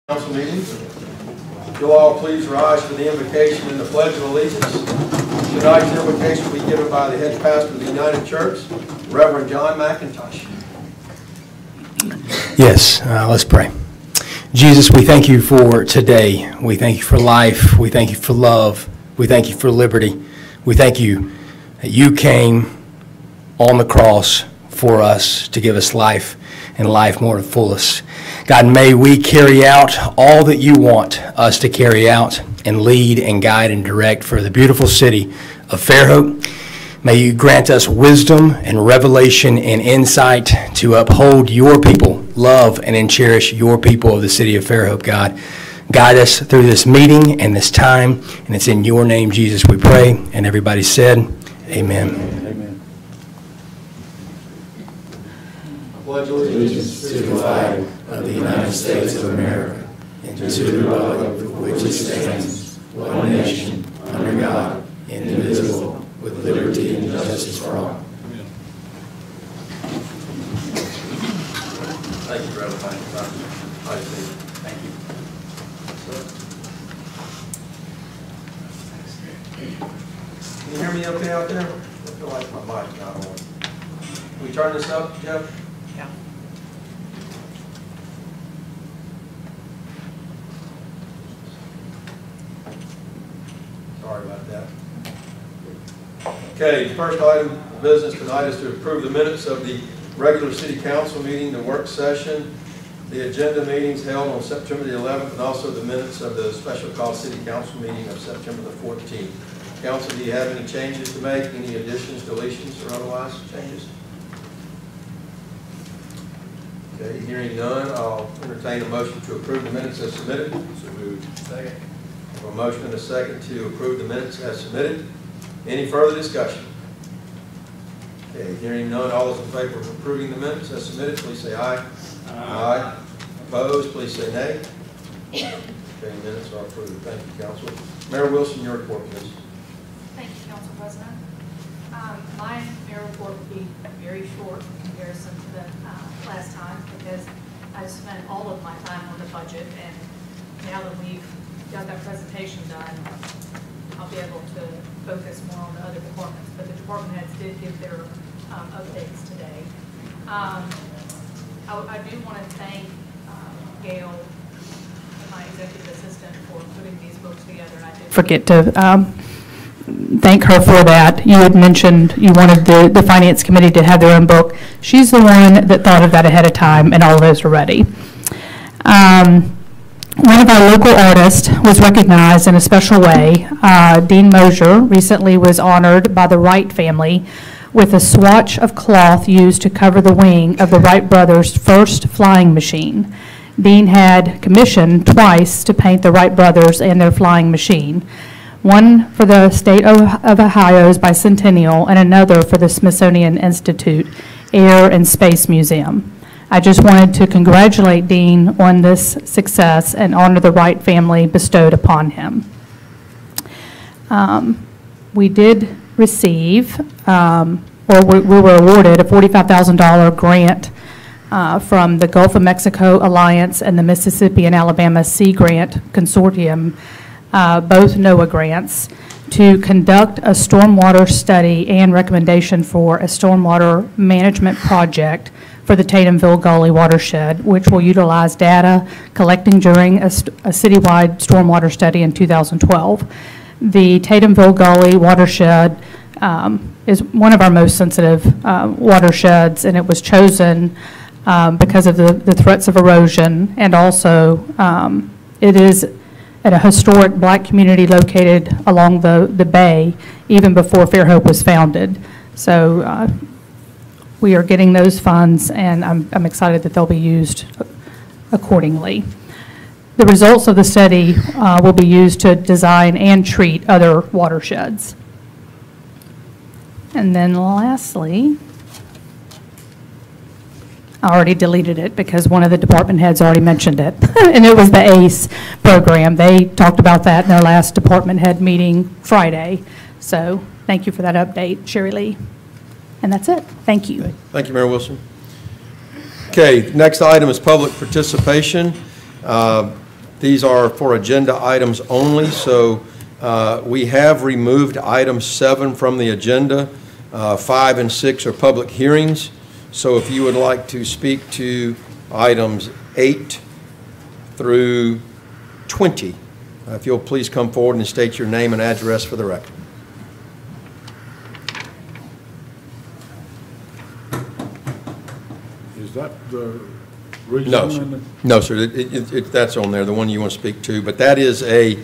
Council meeting. You'll all please rise for the invocation and the Pledge of Allegiance. Tonight's invocation will be given by the head pastor of the United Church, Reverend John McIntosh. Yes, let's pray. Jesus, we thank you for today. We thank you for life. We thank you for love. We thank you for liberty. We thank you that you came on the cross for us to give us life and life more to the fullest. God, may we carry out all that you want us to carry out and lead and guide and direct for the beautiful city of Fairhope. May you grant us wisdom and revelation and insight to uphold your people, love and cherish your people of the city of Fairhope, God. Guide us through this meeting and this time, and it's in your name, Jesus, we pray. And everybody said, amen. Amen. I pledge allegiance To the flag of the United States of America, and to the republic for which it stands, one nation, under God, indivisible, with liberty and justice for all. Thank you, Reverend. Thank you. Can you hear me okay out there? I feel like my mic's not on. Can we turn this up, Jeff? Yeah. Sorry about that. Okay, the first item of business tonight is to approve the minutes of the regular city council meeting, the work session, the agenda meetings held on September the 11th, and also the minutes of the special call city council meeting of September the 14th. Council, do you have any changes to make? Any additions, deletions, or otherwise changes? Okay, hearing none, I'll entertain a motion to approve the minutes as submitted. So moved. Second. A motion and a second to approve the minutes as submitted. Any further discussion? Okay, hearing none, all those in favor of approving the minutes as submitted, please say aye. Aye. Opposed, please say nay. Okay, minutes are approved. Thank you, Council. Mayor Wilson, your report, please. Thank you, Council President. My mayor report will be very short in comparison to the last time because I spent all of my time on the budget, and now that we've got that presentation done, I'll be able to focus more on the other departments. But the department heads did give their updates today. I do want to thank Gail, my executive assistant, for putting these books together. And I did forget to thank her for that. You had mentioned you wanted the Finance Committee to have their own book. She's the one that thought of that ahead of time, and all of those are ready. One of our local artists was recognized in a special way. Dean Mosier recently was honored by the Wright family with a swatch of cloth used to cover the wing of the Wright brothers' first flying machine. Dean had commissioned twice to paint the Wright brothers and their flying machine, one for the state of Ohio's bicentennial and another for the Smithsonian Institute Air and Space Museum. I just wanted to congratulate Dean on this success and honor the Wright family bestowed upon him. We did receive, or we were awarded a $45,000 grant from the Gulf of Mexico Alliance and the Mississippi and Alabama Sea Grant Consortium, both NOAA grants, to conduct a stormwater study and recommendation for a stormwater management project for the Tatumville Gully watershed, which will utilize data collecting during a citywide stormwater study in 2012. The Tatumville Gully watershed is one of our most sensitive watersheds, and it was chosen because of the threats of erosion, and also it is at a historic black community located along the bay even before Fairhope was founded. So we are getting those funds, and I'm excited that they'll be used accordingly. The results of the study will be used to design and treat other watersheds. And then lastly, I already deleted it because one of the department heads already mentioned it, and it was the ACE program. They talked about that in their last department head meeting Friday. So thank you for that update, Sherry Lee. And that's it. Thank you. Thank you, Mayor Wilson. Okay, next item is public participation. These are for agenda items only, so we have removed item 7 from the agenda. 5 and 6 are public hearings. So if you would like to speak to items 8 through 20, if you'll please come forward and state your name and address for the record. Is that the reason? No, sir. No, sir. That's on there, the one you want to speak to. But that is a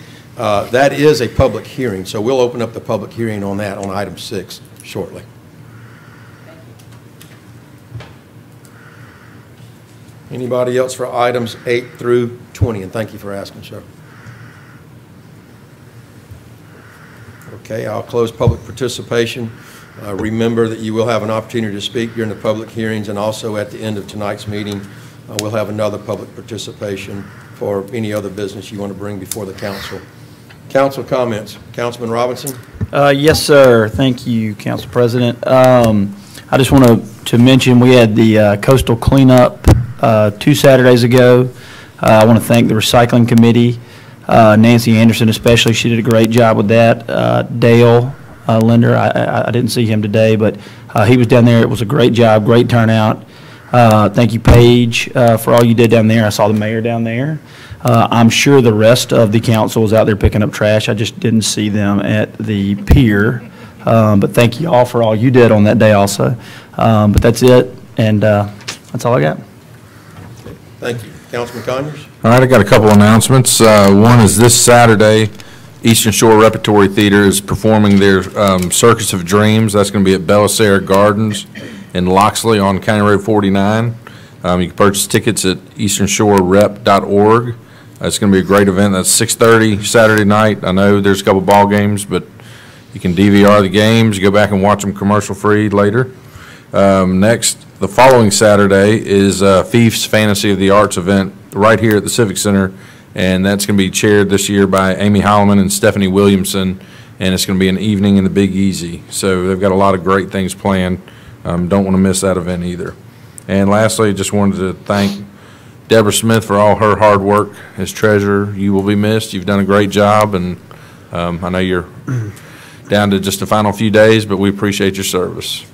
public hearing. So we'll open up the public hearing on that on item 6 shortly. Anybody else for items 8 through 20? And thank you for asking, sir. Okay, I'll close public participation. Remember that you will have an opportunity to speak during the public hearings, and also at the end of tonight's meeting, we'll have another public participation for any other business you want to bring before the council. Council comments. Councilman Robinson? Yes, sir. Thank you, Council President. I just want to mention we had the coastal cleanup 2 Saturdays ago. I want to thank the recycling committee, Nancy Anderson especially. She did a great job with that. Dale Linder, I didn't see him today, but he was down there. It was a great job, great turnout. Thank you, Paige, for all you did down there. I saw the mayor down there. I'm sure the rest of the council was out there picking up trash. I just didn't see them at the pier. But thank you all for all you did on that day also. But that's it, and that's all I got. Thank you. Councilman Conyers? All right, I got a couple announcements. One is this Saturday, Eastern Shore Repertory Theater is performing their Circus of Dreams. That's going to be at Belisare Gardens in Loxley on County Road 49. You can purchase tickets at easternshorerep.org. It's going to be a great event. That's 6:30 Saturday night. I know there's a couple ball games, but you can DVR the games, go back and watch them commercial-free later. Next, the following Saturday is Thief's Fantasy of the Arts event right here at the Civic Center, and that's going to be chaired this year by Amy Holloman and Stephanie Williamson, and it's going to be an evening in the Big Easy. So they've got a lot of great things planned. Don't want to miss that event either. And lastly, just wanted to thank Deborah Smith for all her hard work as treasurer. You will be missed. You've done a great job, and I know you're down to just the final few days, but we appreciate your service.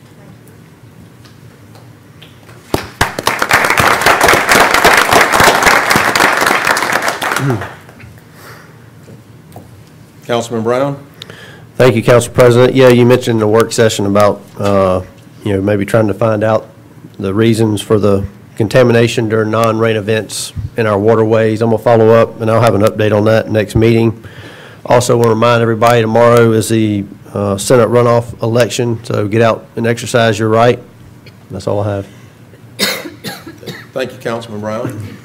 Councilman Brown? Thank you, Council President. Yeah, you mentioned in the work session about, maybe trying to find out the reasons for the contamination during non-rain events in our waterways. I'm going to follow up, and I'll have an update on that next meeting. Also want to remind everybody tomorrow is the Senate runoff election, so get out and exercise your right. That's all I have. Thank you, Councilman Brown.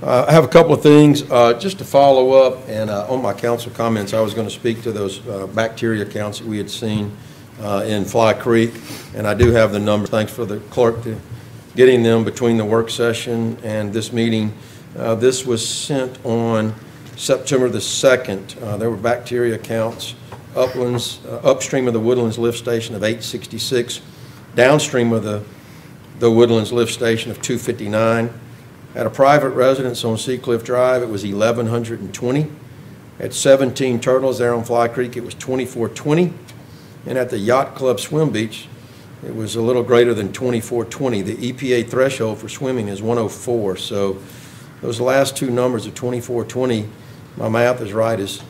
I have a couple of things just to follow up, and on my council comments, I was going to speak to those bacteria counts that we had seen in Fly Creek, and I do have the numbers. Thanks for the clerk to getting them between the work session and this meeting. This was sent on September the 2nd. There were bacteria counts upstream of the Woodlands lift station of 866, downstream of the Woodlands lift station of 259. At a private residence on Seacliff Drive, it was 1,120. At 17 Turtles there on Fly Creek, it was 2,420. And at the Yacht Club Swim Beach, it was a little greater than 2,420. The EPA threshold for swimming is 104. So those last two numbers of 2,420, my math is right, is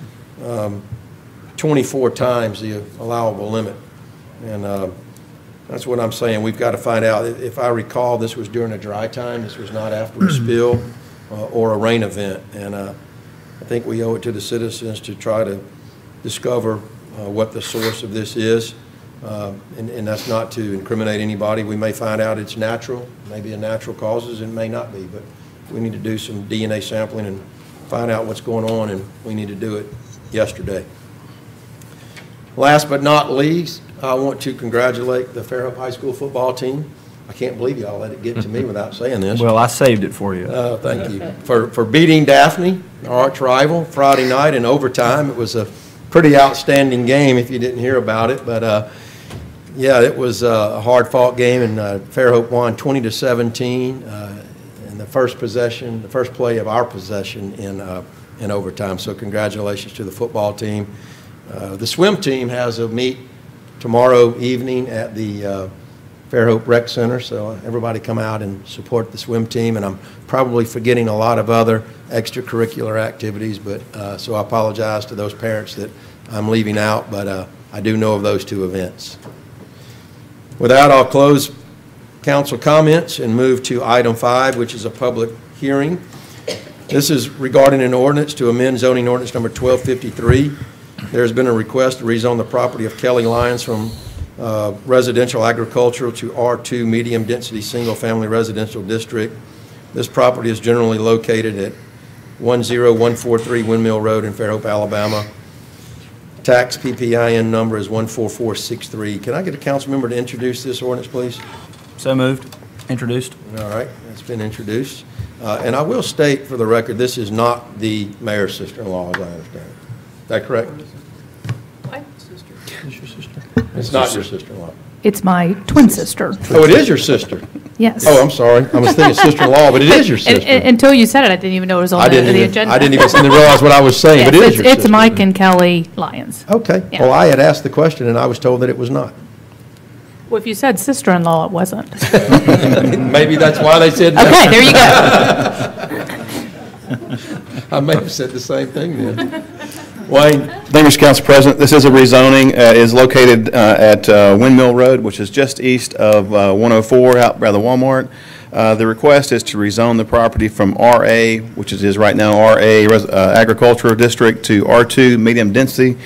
24 times the allowable limit. And that's what I'm saying. We've got to find out. If I recall, this was during a dry time. This was not after a spill or a rain event. And I think we owe it to the citizens to try to discover what the source of this is. And that's not to incriminate anybody. We may find out it's natural, maybe a natural causes, it may not be. But we need to do some DNA sampling and find out what's going on, and we need to do it yesterday. Last but not least, I want to congratulate the Fairhope High School football team. I can't believe y'all let it get to me without saying this. Well, I saved it for you. Thank you. For beating Daphne, our arch rival, Friday night in overtime. It was a pretty outstanding game if you didn't hear about it. But, yeah, it was a hard-fought game, and Fairhope won 20-17. And the first possession, the first play of our possession in overtime. So congratulations to the football team. The swim team has a meet tomorrow evening at the Fairhope Rec Center, so everybody come out and support the swim team. And I'm probably forgetting a lot of other extracurricular activities, but so I apologize to those parents that I'm leaving out, but I do know of those two events. With that, I'll close council comments and move to item 5, which is a public hearing. This is regarding an ordinance to amend zoning ordinance number 1253. There's been a request to rezone the property of Kelly Lyons from residential agricultural to R2 medium density single family residential district. This property is generally located at 10143 Windmill Road in Fairhope, Alabama. Tax PPIN number is 14463. Can I get a council member to introduce this ordinance, please? So moved. Introduced. All right, it's been introduced. And I will state for the record, this is not the mayor's sister-in-law, as I understand it. Is that correct? What? Is your sister? It's not your sister-in-law. It's my twin sister. Oh, it is your sister? Yes. Oh, I'm sorry. I was thinking sister-in-law, but it is your sister. Until you said it, I didn't even know it was on the agenda. I didn't even realize what I was saying, but it is your sister. It's Mike and Kelly Lyons. Okay. Yeah. Well, I had asked the question, and I was told that it was not. Well, if you said sister-in-law, it wasn't. Maybe that's why they said that. Okay, there you go. I may have said the same thing then. Wayne? Thank you, Mr. Council President. This is a rezoning. It is located at Windmill Road, which is just east of 104 out by the Walmart. The request is to rezone the property from RA, which it is right now RA Agricultural District, to R2 medium density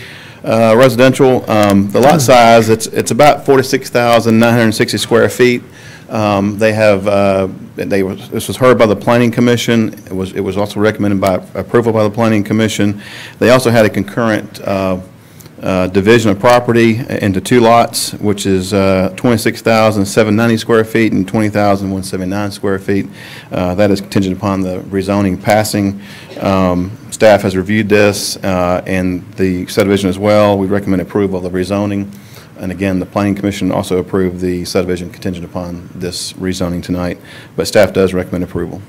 residential. The lot size, it's about 46,960 square feet. This was heard by the Planning Commission. It was also recommended by approval by the Planning Commission. They also had a concurrent division of property into 2 lots, which is 26,790 square feet and 20,179 square feet. That is contingent upon the rezoning passing. Staff has reviewed this and the subdivision as well. We recommend approval of the rezoning. And again, the Planning Commission also approved the subdivision contingent upon this rezoning tonight, but staff does recommend approval.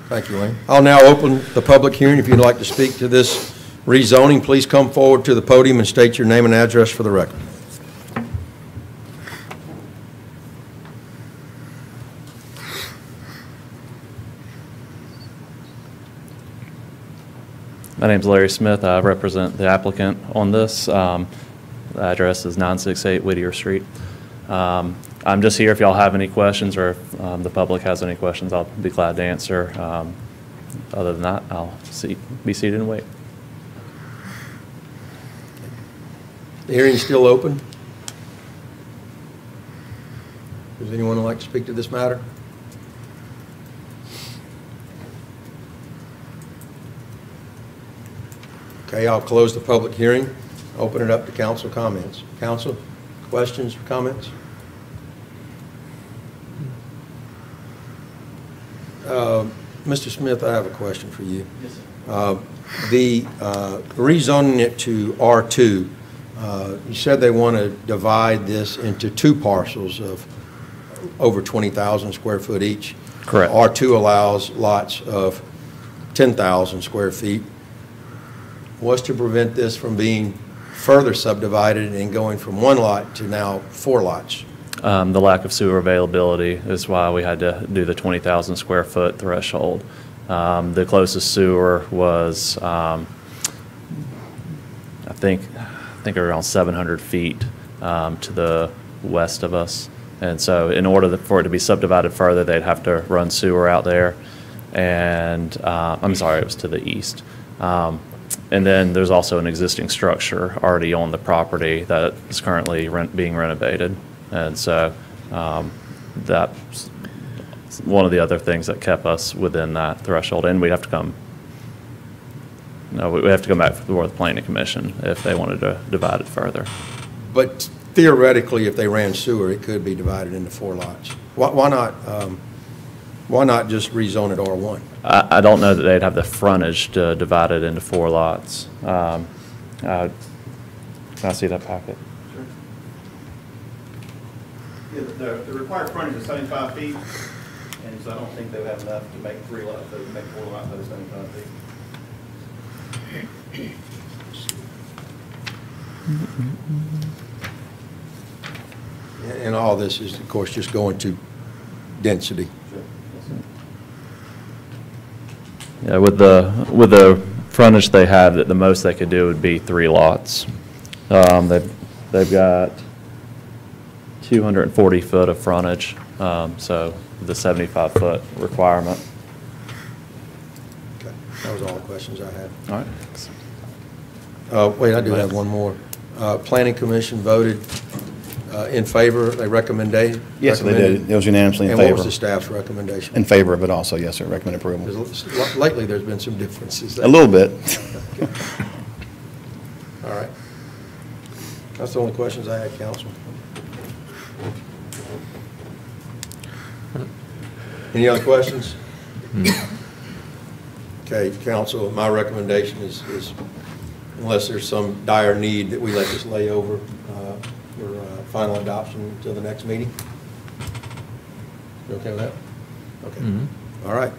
Thank you, Wayne. I'll now open the public hearing. If you'd like to speak to this rezoning, please come forward to the podium and state your name and address for the record. My name's Larry Smith. I represent the applicant on this. The address is 968 Whittier Street. I'm just here if y'all have any questions, or if the public has any questions, I'll be glad to answer. Other than that, I'll be seated and wait. The hearing's still open. Does anyone like to speak to this matter? Okay, I'll close the public hearing. Open it up to council comments. Council, questions or comments? Mr. Smith, I have a question for you. Yes, sir. The rezoning it to R2, you said they want to divide this into 2 parcels of over 20,000 square foot each. Correct. R2 allows lots of 10,000 square feet. What's to prevent this from being further subdivided and going from 1 lot to now 4 lots? The lack of sewer availability is why we had to do the 20,000 square foot threshold. The closest sewer was, I think around 700 feet to the west of us. And so in order for it to be subdivided further, they'd have to run sewer out there. And I'm sorry, it was to the east. And then there's also an existing structure already on the property that is currently being renovated. And so that's one of the other things that kept us within that threshold. And we'd have to come, we have to come back before the Planning Commission if they wanted to divide it further. But theoretically, if they ran sewer, it could be divided into 4 lots. Why not just rezone it R1? I don't know that they'd have the frontage to divide it into 4 lots. Can I see that packet? Sure. Yeah, the required frontage is 75 feet. And so I don't think they would have enough to make 3 lots, they would make 4 lots at the same time. And all this is, of course, just going to density. Yeah, with the frontage they have, the most they could do would be 3 lots. They've got 240 foot of frontage, so the 75-foot requirement. Okay, that was all the questions I had. All right. Wait, I do have one more. Planning Commission voted in favor, they recommended? Yes, they did. It was unanimously in And favor. what was the staff's recommendation? In favor of it also, yes, sir, recommend approval. Because lately, there's been some differences. A little bit. All right. That's the only questions I had, Councilman. Any other questions? Okay, Council, my recommendation is unless there's some dire need, that we let this lay over for final adoption until the next meeting. You okay with that? Okay. All right.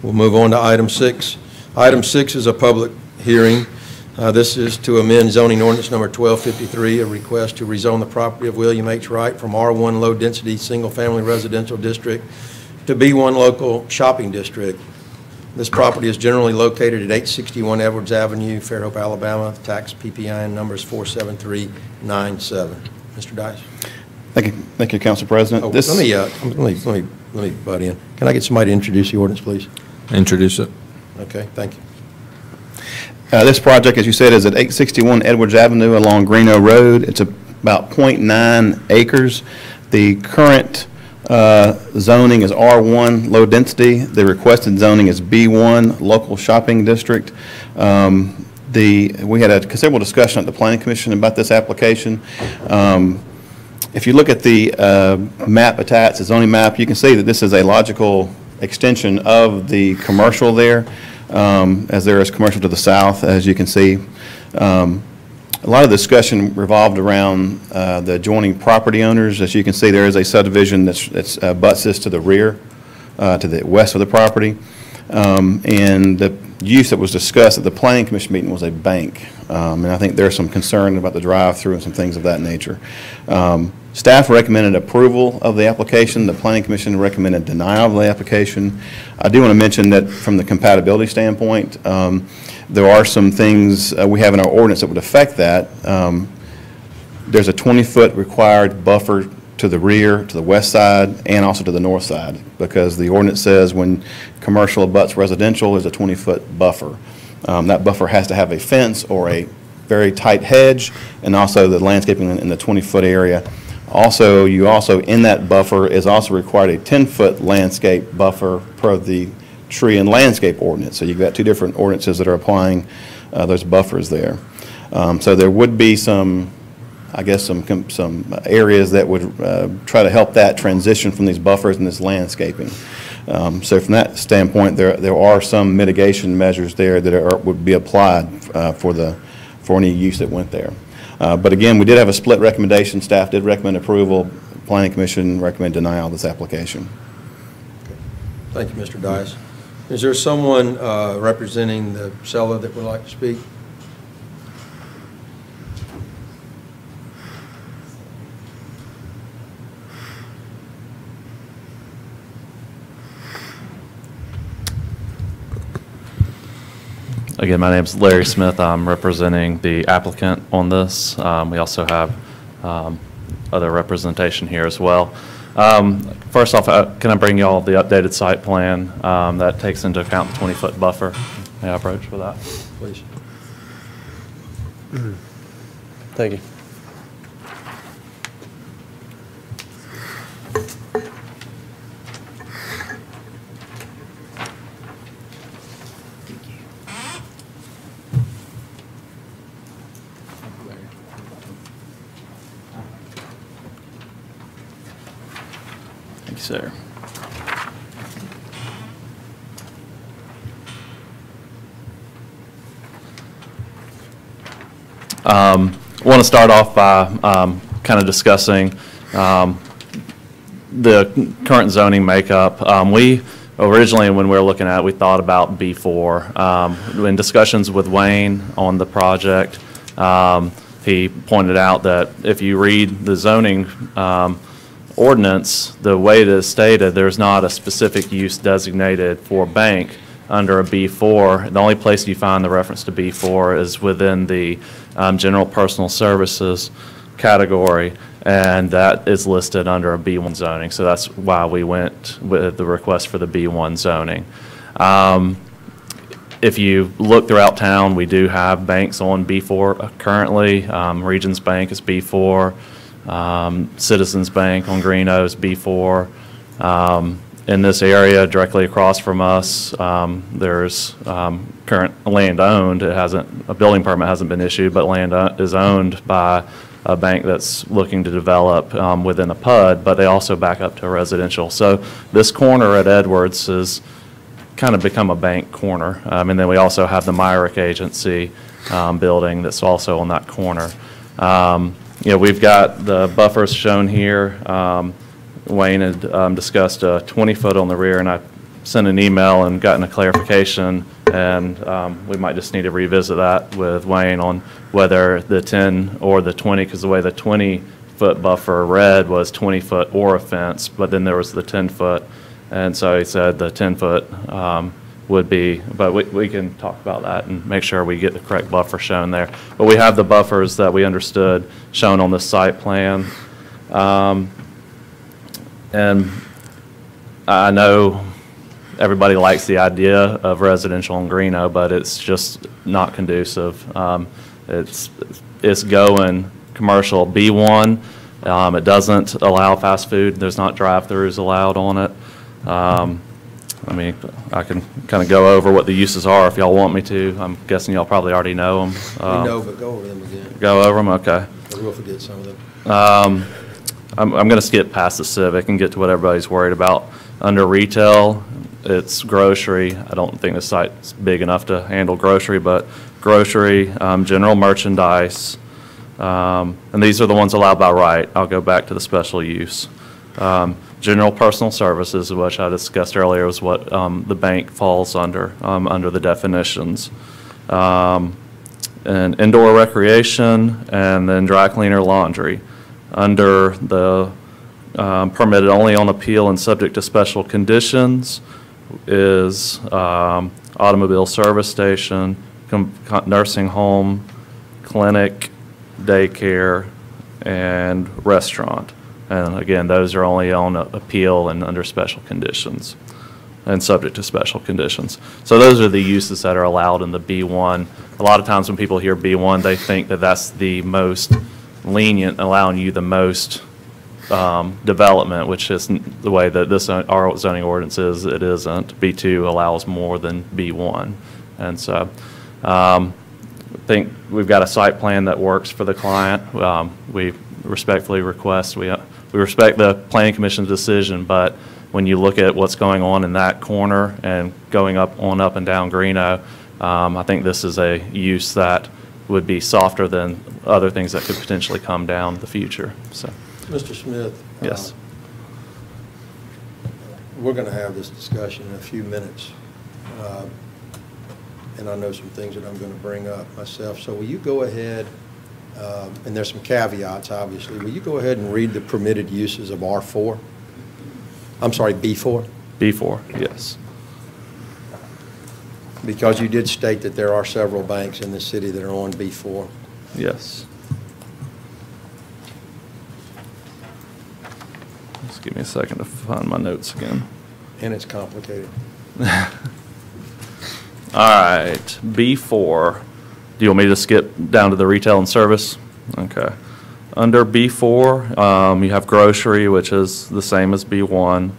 We'll move on to item 6. Item 6 is a public hearing. This is to amend zoning ordinance number 1253, a request to rezone the property of William H. Wright from R1 low-density single-family residential district to B1 local shopping district. This property is generally located at 861 Edwards Avenue, Fairhope, Alabama. Tax PPIN number is 47397. Mr. Dice. Thank you, Council President. Oh, let me butt in. Can I get somebody to introduce the ordinance, please? Introduce it. Okay, thank you. This project, as you said, is at 861 Edwards Avenue along Greeno Road. It's about 0.9 acres. The current zoning is R1, low density. The requested zoning is B1, local shopping district. We had a considerable discussion at the Planning Commission about this application. If you look at the map attached, the zoning map, you can see that this is a logical extension of the commercial there, as there is commercial to the south, as you can see. A lot of discussion revolved around the adjoining property owners. As you can see, there is a subdivision that's butts this to the rear, to the west of the property. And the use that was discussed at the Planning Commission meeting was a bank. And I think there's some concern about the drive-through and some things of that nature. Staff recommended approval of the application. The Planning Commission recommended denial of the application. I do want to mention that from the compatibility standpoint, there are some things we have in our ordinance that would affect that. There's a 20-foot required buffer to the rear, to the west side, and also to the north side, because the ordinance says when commercial abuts residential, there's a 20-foot buffer. That buffer has to have a fence or a very tight hedge, and also the landscaping in the 20-foot area. Also, in that buffer is also required a 10-foot landscape buffer per the tree and landscape ordinance. So you've got 2 different ordinances that are applying those buffers there. So there would be some, I guess, some areas that would try to help that transition from these buffers and this landscaping. So from that standpoint, there are some mitigation measures there that would be applied for any use that went there. But again, we did have a split recommendation. Staff did recommend approval. Planning Commission recommend denial of this application. Thank you, Mr. Dice. Is there someone representing the seller that would like to speak? Again, my name is Larry Smith. I'm representing the applicant on this. We also have other representation here as well. First off, can I bring you all the updated site plan that takes into account the 20-foot buffer? May I approach with that? Please. Thank you. Thank you, sir. Want to start off by kind of discussing the current zoning makeup, we originally, when we were looking at it, we thought about B4. In discussions with Wayne on the project, he pointed out that if you read the zoning ordinance, the way it is stated, there's not a specific use designated for bank under a B4. The only place you find the reference to B4 is within the general personal services category, and that is listed under a B1 zoning. So that's why we went with the request for the B1 zoning. If you look throughout town, we do have banks on B4 currently. Regions Bank is B4. Citizens Bank on Greeno is B4. In this area directly across from us, there's current land owned. It hasn't, a building permit hasn't been issued, but land is owned by a bank that's looking to develop within a PUD, but they also back up to a residential. So this corner at Edwards has kind of become a bank corner. And then we also have the Myrick Agency building that's also on that corner. You know, we've got the buffers shown here. Wayne had discussed a 20-foot on the rear, and I sent an email and gotten a clarification, and we might just need to revisit that with Wayne on whether the 10 or the 20, because the way the 20-foot buffer read was 20-foot or a fence, but then there was the 10-foot, and so he said the 10-foot would be, but we can talk about that and make sure we get the correct buffer shown there. But we have the buffers that we understood shown on the site plan. And I know everybody likes the idea of residential in Greeno, but it's just not conducive. It's going commercial B1. It doesn't allow fast food. There's not drive-throughs allowed on it. I mean, I can kind of go over what the uses are if y'all want me to. I'm guessing y'all probably already know them. We know, but go over them again. Go over them? Okay. We'll forget some of them. I'm going to skip past the Civic and get to what everybody's worried about. Under retail, it's grocery. I don't think the site's big enough to handle grocery, but grocery, general merchandise, and these are the ones allowed by right. I'll go back to the special use. General personal services, which I discussed earlier, is what the bank falls under the definitions. And indoor recreation, and then dry cleaner, laundry. Under the permitted only on appeal and subject to special conditions is automobile service station, nursing home, clinic, daycare, and restaurant. And again, those are only on appeal and under special conditions and subject to special conditions. So those are the uses that are allowed in the B1. A lot of times when people hear B1, they think that that's the most lenient, allowing you the most development, which isn't the way that this our zoning ordinance is. It isn't. B2 allows more than B1. And so I think we've got a site plan that works for the client. We respectfully request, we respect the Planning Commission's decision, but when you look at what's going on in that corner and going up and down Greeno, I think this is a use that would be softer than other things that could potentially come down the future. So, Mr. Smith. Yes. We're going to have this discussion in a few minutes, and I know some things that I'm going to bring up myself. So will you go ahead, and there's some caveats, obviously. Will you go ahead and read the permitted uses of R4? I'm sorry, B4? B4, yes. Because you did state that there are several banks in the city that are on B4. Yes. Just give me a second to find my notes again. And it's complicated. All right, B4. Do you want me to skip down to the retail and service? Okay. Under B4, you have grocery, which is the same as B1.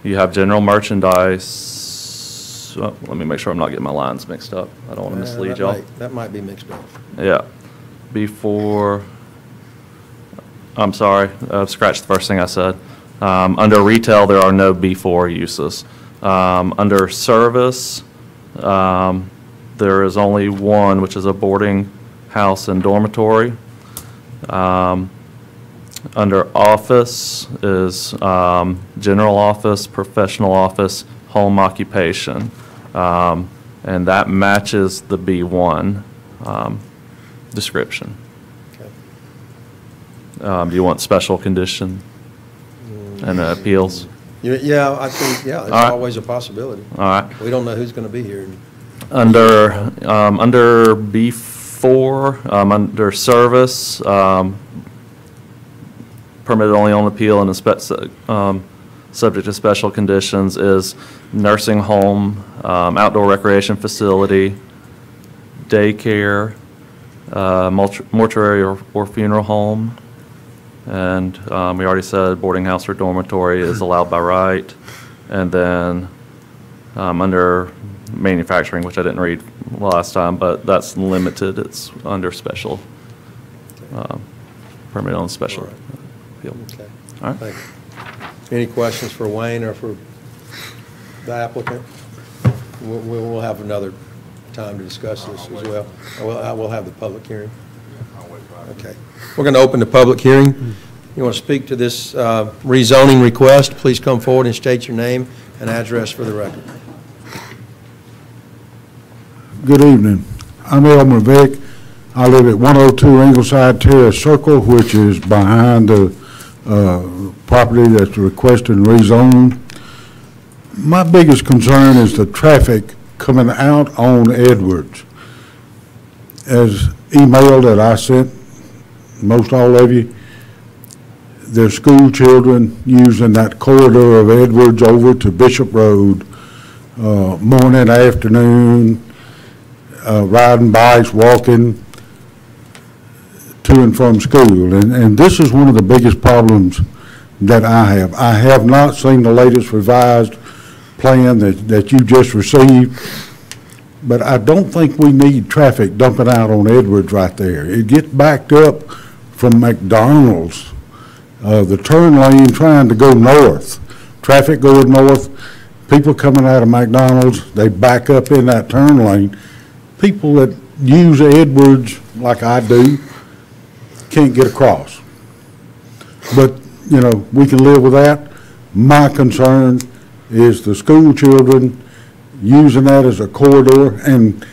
You have general merchandise. Oh, let me make sure I'm not getting my lines mixed up. I don't want to mislead y'all. That might be mixed up. Yeah. B4. I'm sorry. Scratch the first thing I said. Under retail, there are no B4 uses. Under service, there is only one, which is a boarding house and dormitory. under office is general office, professional office, home occupation. And that matches the B1 description. Do you want special condition and appeals? Yeah, I think, yeah, it's All right. always a possibility. All right. We don't know who's going to be here. Under B4, under service, permitted only on appeal and subject to special conditions is nursing home, outdoor recreation facility, daycare, mortuary or funeral home, and we already said boarding house or dormitory is allowed by right. And then under manufacturing, which I didn't read last time, but that's limited. It's under special, permit on special appeal. Okay. All right. Thank you. Any questions for Wayne or for the applicant? We'll have another time to discuss this as well. We'll have the public hearing. Okay. We're going to open the public hearing. You want to speak to this rezoning request, please come forward and state your name and address for the record. Good evening. I'm Elmer Vick. I live at 102 Ingleside Terrace Circle, which is behind the property that's requested rezoned. My biggest concern is the traffic coming out on Edwards. As email that I sent most all of you, there's school children using that corridor of Edwards over to Bishop Road, morning, afternoon, riding bikes, walking to and from school. And this is one of the biggest problems that I have. I have not seen the latest revised plan that you just received, but I don't think we need traffic dumping out on Edwards right there. It gets backed up from McDonald's, the turn lane trying to go north. Traffic going north, people coming out of McDonald's, they back up in that turn lane. People that use Edwards, like I do, can't get across. But, you know, we can live with that. My concern is the school children using that as a corridor, and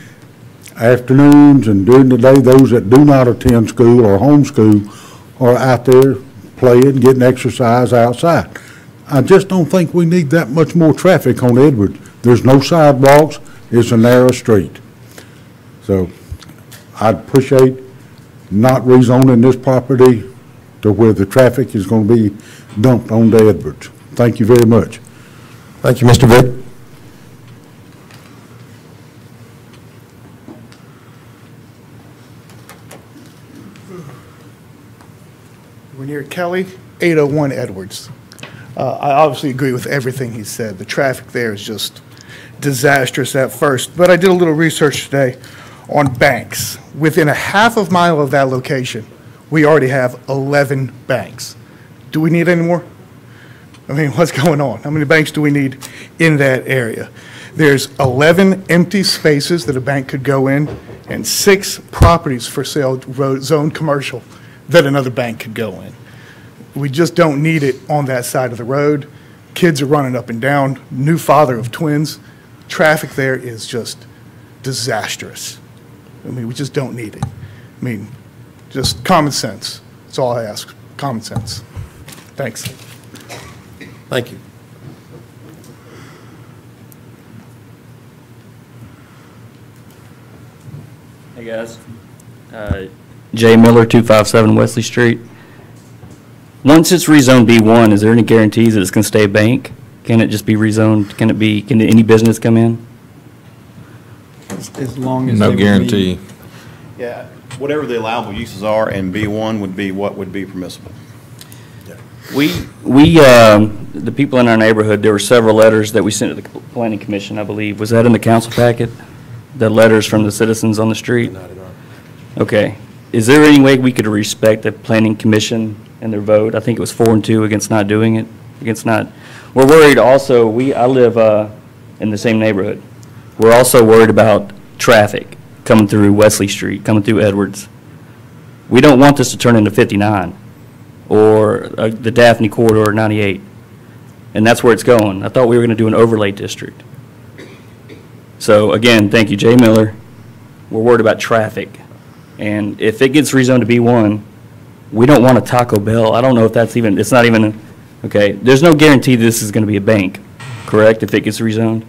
afternoons and during the day, those that do not attend school or homeschool are out there playing, getting exercise outside. I just don't think we need that much more traffic on Edwards. There's no sidewalks. It's a narrow street. So I'd appreciate not rezoning this property to where the traffic is going to be dumped onto Edwards. Thank you very much. Thank you, Mr. Vick. Renier Kelly, 801 Edwards. I obviously agree with everything he said. The traffic there is just disastrous at first, but I did a little research today on banks. Within a half a mile of that location, we already have 11 banks. Do we need any more? I mean, what's going on? How many banks do we need in that area? There's 11 empty spaces that a bank could go in and 6 properties for sale zoned commercial that another bank could go in. We just don't need it on that side of the road. Kids are running up and down. New father of twins. Traffic there is just disastrous. I mean, we just don't need it. I mean, just common sense. That's all I ask. Common sense. Thanks. Thank you. Hey, guys. Jay Miller, 257 Wesley Street. Once it's rezoned B1, is there any guarantees that it's going to stay a bank? Can it just be rezoned? Can any business come in? As long as No guarantee. Yeah, whatever the allowable uses are, and B1 would be what would be permissible. The people in our neighborhood, there were several letters that we sent to the planning commission, I believe. Was that in the council packet? The letters from the citizens on the street? Not at all. Okay. Is there any way we could respect the planning commission and their vote? I think it was 4-2 against not doing it, We're worried also, I live in the same neighborhood. We're also worried about traffic coming through Wesley Street, coming through Edwards. We don't want this to turn into 59 or the Daphne corridor 98. And that's where it's going. I thought we were going to do an overlay district. So again, thank you, Jay Miller. We're worried about traffic. And if it gets rezoned to B1, we don't want a Taco Bell. I don't know if that's even, it's not even, okay. There's no guarantee this is going to be a bank, correct, if it gets rezoned?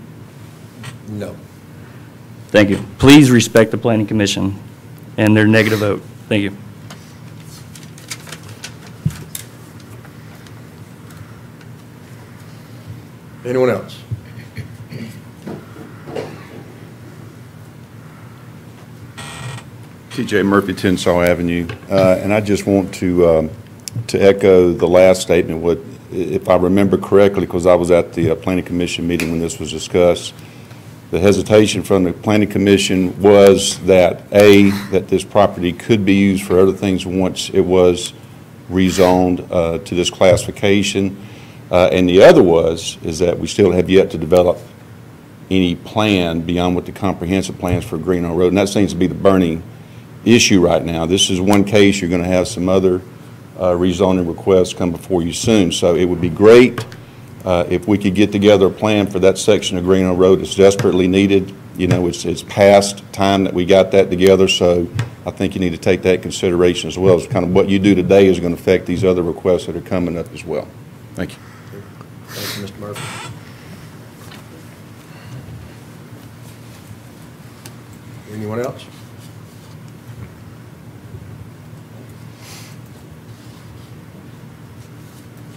No. Thank you. Please respect the Planning Commission and their negative vote. Thank you. Anyone else? TJ Murphy, Tensaw Avenue, and I just want to echo the last statement. What, if I remember correctly, because I was at the Planning Commission meeting when this was discussed, the hesitation from the Planning Commission was that, A, that this property could be used for other things once it was rezoned to this classification, and the other is that we still have yet to develop any plan beyond what the comprehensive plans for Green Hill Road, and that seems to be the burning issue right now. This is one case. You're going to have some other rezoning requests come before you soon. So it would be great if we could get together a plan for that section of Green Hill Road. It's desperately needed. You know, it's past time that we got that together. So I think you need to take that into consideration as well. As kind of what you do today is going to affect these other requests that are coming up as well. Thank you. Thank you, Mr. Murphy. Anyone else?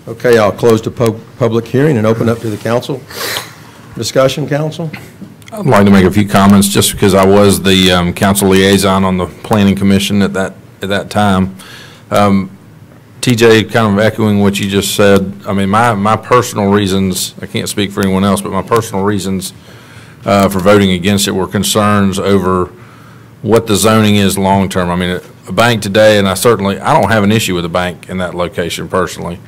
Okay, I'll close the public hearing and open up to the council. Discussion, council? I'd like to make a few comments just because I was the council liaison on the Planning Commission at that time. TJ, kind of echoing what you just said, I mean, my personal reasons, I can't speak for anyone else, but my personal reasons for voting against it were concerns over what the zoning is long-term. I mean, a bank today, and I don't have an issue with a bank in that location personally.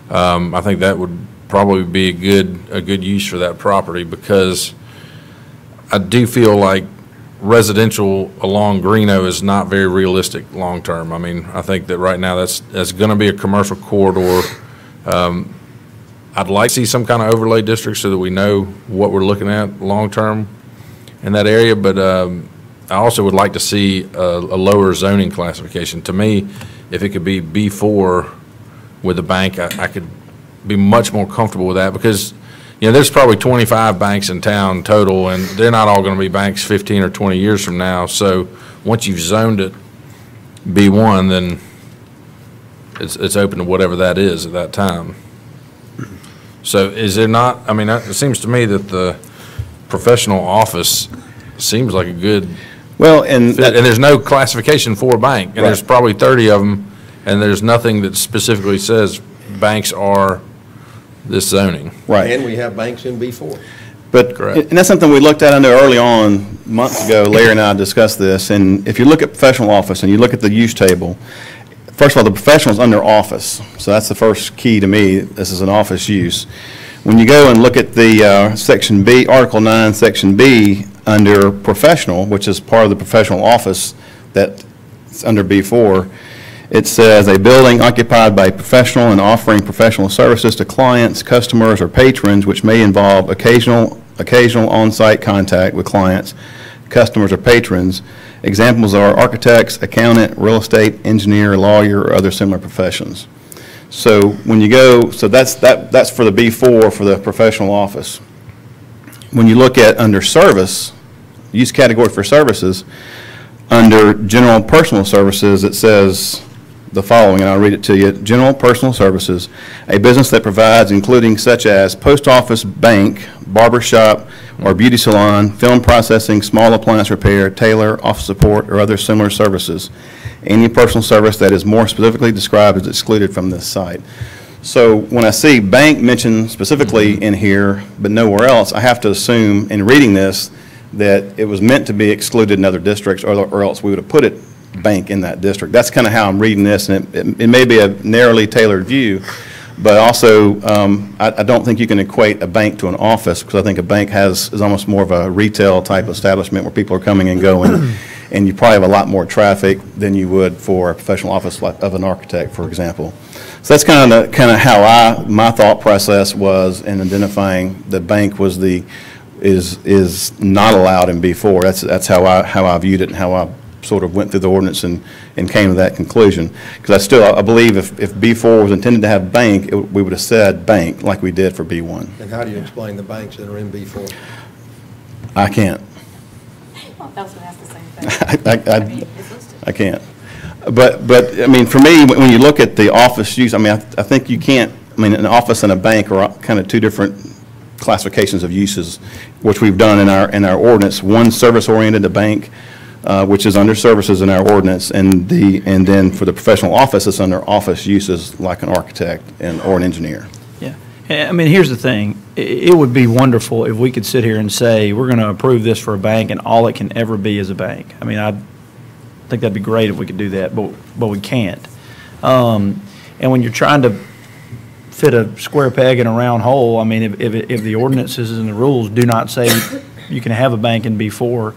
I think that would probably be a good use for that property because I do feel like residential along Greeno is not very realistic long-term. I mean, I think that right now that's going to be a commercial corridor. I'd like to see some kind of overlay district so that we know what we're looking at long-term in that area, but I also would like to see a lower zoning classification. To me, if it could be B4 with a bank, I could be much more comfortable with that because, you know, there's probably 25 banks in town total, and they're not all going to be banks 15 or 20 years from now. So once you've zoned it B1, then it's open to whatever that is at that time. So is there not, I mean, it seems to me that the professional office seems like a good Well, and there's no classification for a bank, and there's probably 30 of them, and there's nothing that specifically says banks are this zoning. Right. And we have banks in B4. But, Correct. and that's something we looked at under early on, months ago, Larry and I discussed this, and if you look at professional office and you look at the use table, first of all, the professional is under office, so that's the first key to me. This is an office use. When you go and look at the Section B, Article 9, Section B, under professional, which is part of the professional office that's under B4, it says a building occupied by a professional and offering professional services to clients, customers, or patrons, which may involve occasional on-site contact with clients, customers, or patrons. Examples are architects, accountant, real estate, engineer, lawyer, or other similar professions. So when you go, so that's for the B4 for the professional office. When you look at under service, use category for services, under general personal services, it says the following, and I'll read it to you. General personal services, a business that provides including such as post office, bank, barber shop, or beauty salon, film processing, small appliance repair, tailor, office support, or other similar services. Any personal service that is more specifically described is excluded from this site. So when I see bank mentioned specifically in here, but nowhere else, I have to assume in reading this that it was meant to be excluded in other districts, or else we would have put it bank in that district. That's kind of how I'm reading this, and it may be a narrowly tailored view, but also I don't think you can equate a bank to an office, because I think a bank is almost more of a retail type establishment where people are coming and going. and you probably have a lot more traffic than you would for a professional office of an architect, for example. So that's kind of how my thought process was in identifying the bank was is not allowed in B4. That's how I viewed it and how I sort of went through the ordinance and came to that conclusion. Because I believe if B4 was intended to have bank, we would have said bank like we did for B1. And how do you explain the banks that are in B4? I can't. Well, I was going to ask the same thing. I can't. But I mean, for me, when you look at the office use, I mean, I think you can't, I mean, an office and a bank are kind of two different classifications of uses, which we've done in our ordinance. One service-oriented, a bank, which is under services in our ordinance, and then for the professional office, it's under office uses like an architect or an engineer. Yeah. I mean, here's the thing. It would be wonderful if we could sit here and say, we're going to approve this for a bank, and all it can ever be is a bank. I mean, I think that'd be great if we could do that, but we can't. And when you're trying to fit a square peg in a round hole, I mean, if the ordinances and the rules do not say you can have a bank in B4, it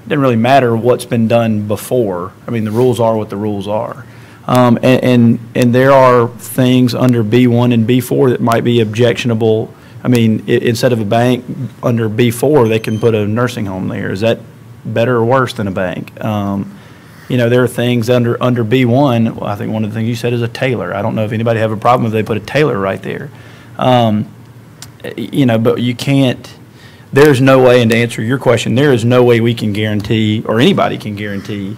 doesn't really matter what's been done before. I mean, the rules are what the rules are. And there are things under B1 and B4 that might be objectionable. I mean, instead of a bank, under B4, they can put a nursing home there. Is that better or worse than a bank? You know, there are things under B1, well, I think one of the things you said is a tailor. I don't know if anybody have a problem if they put a tailor right there. You know, but you can't, there's no way, and to answer your question, there is no way we can guarantee, or anybody can guarantee,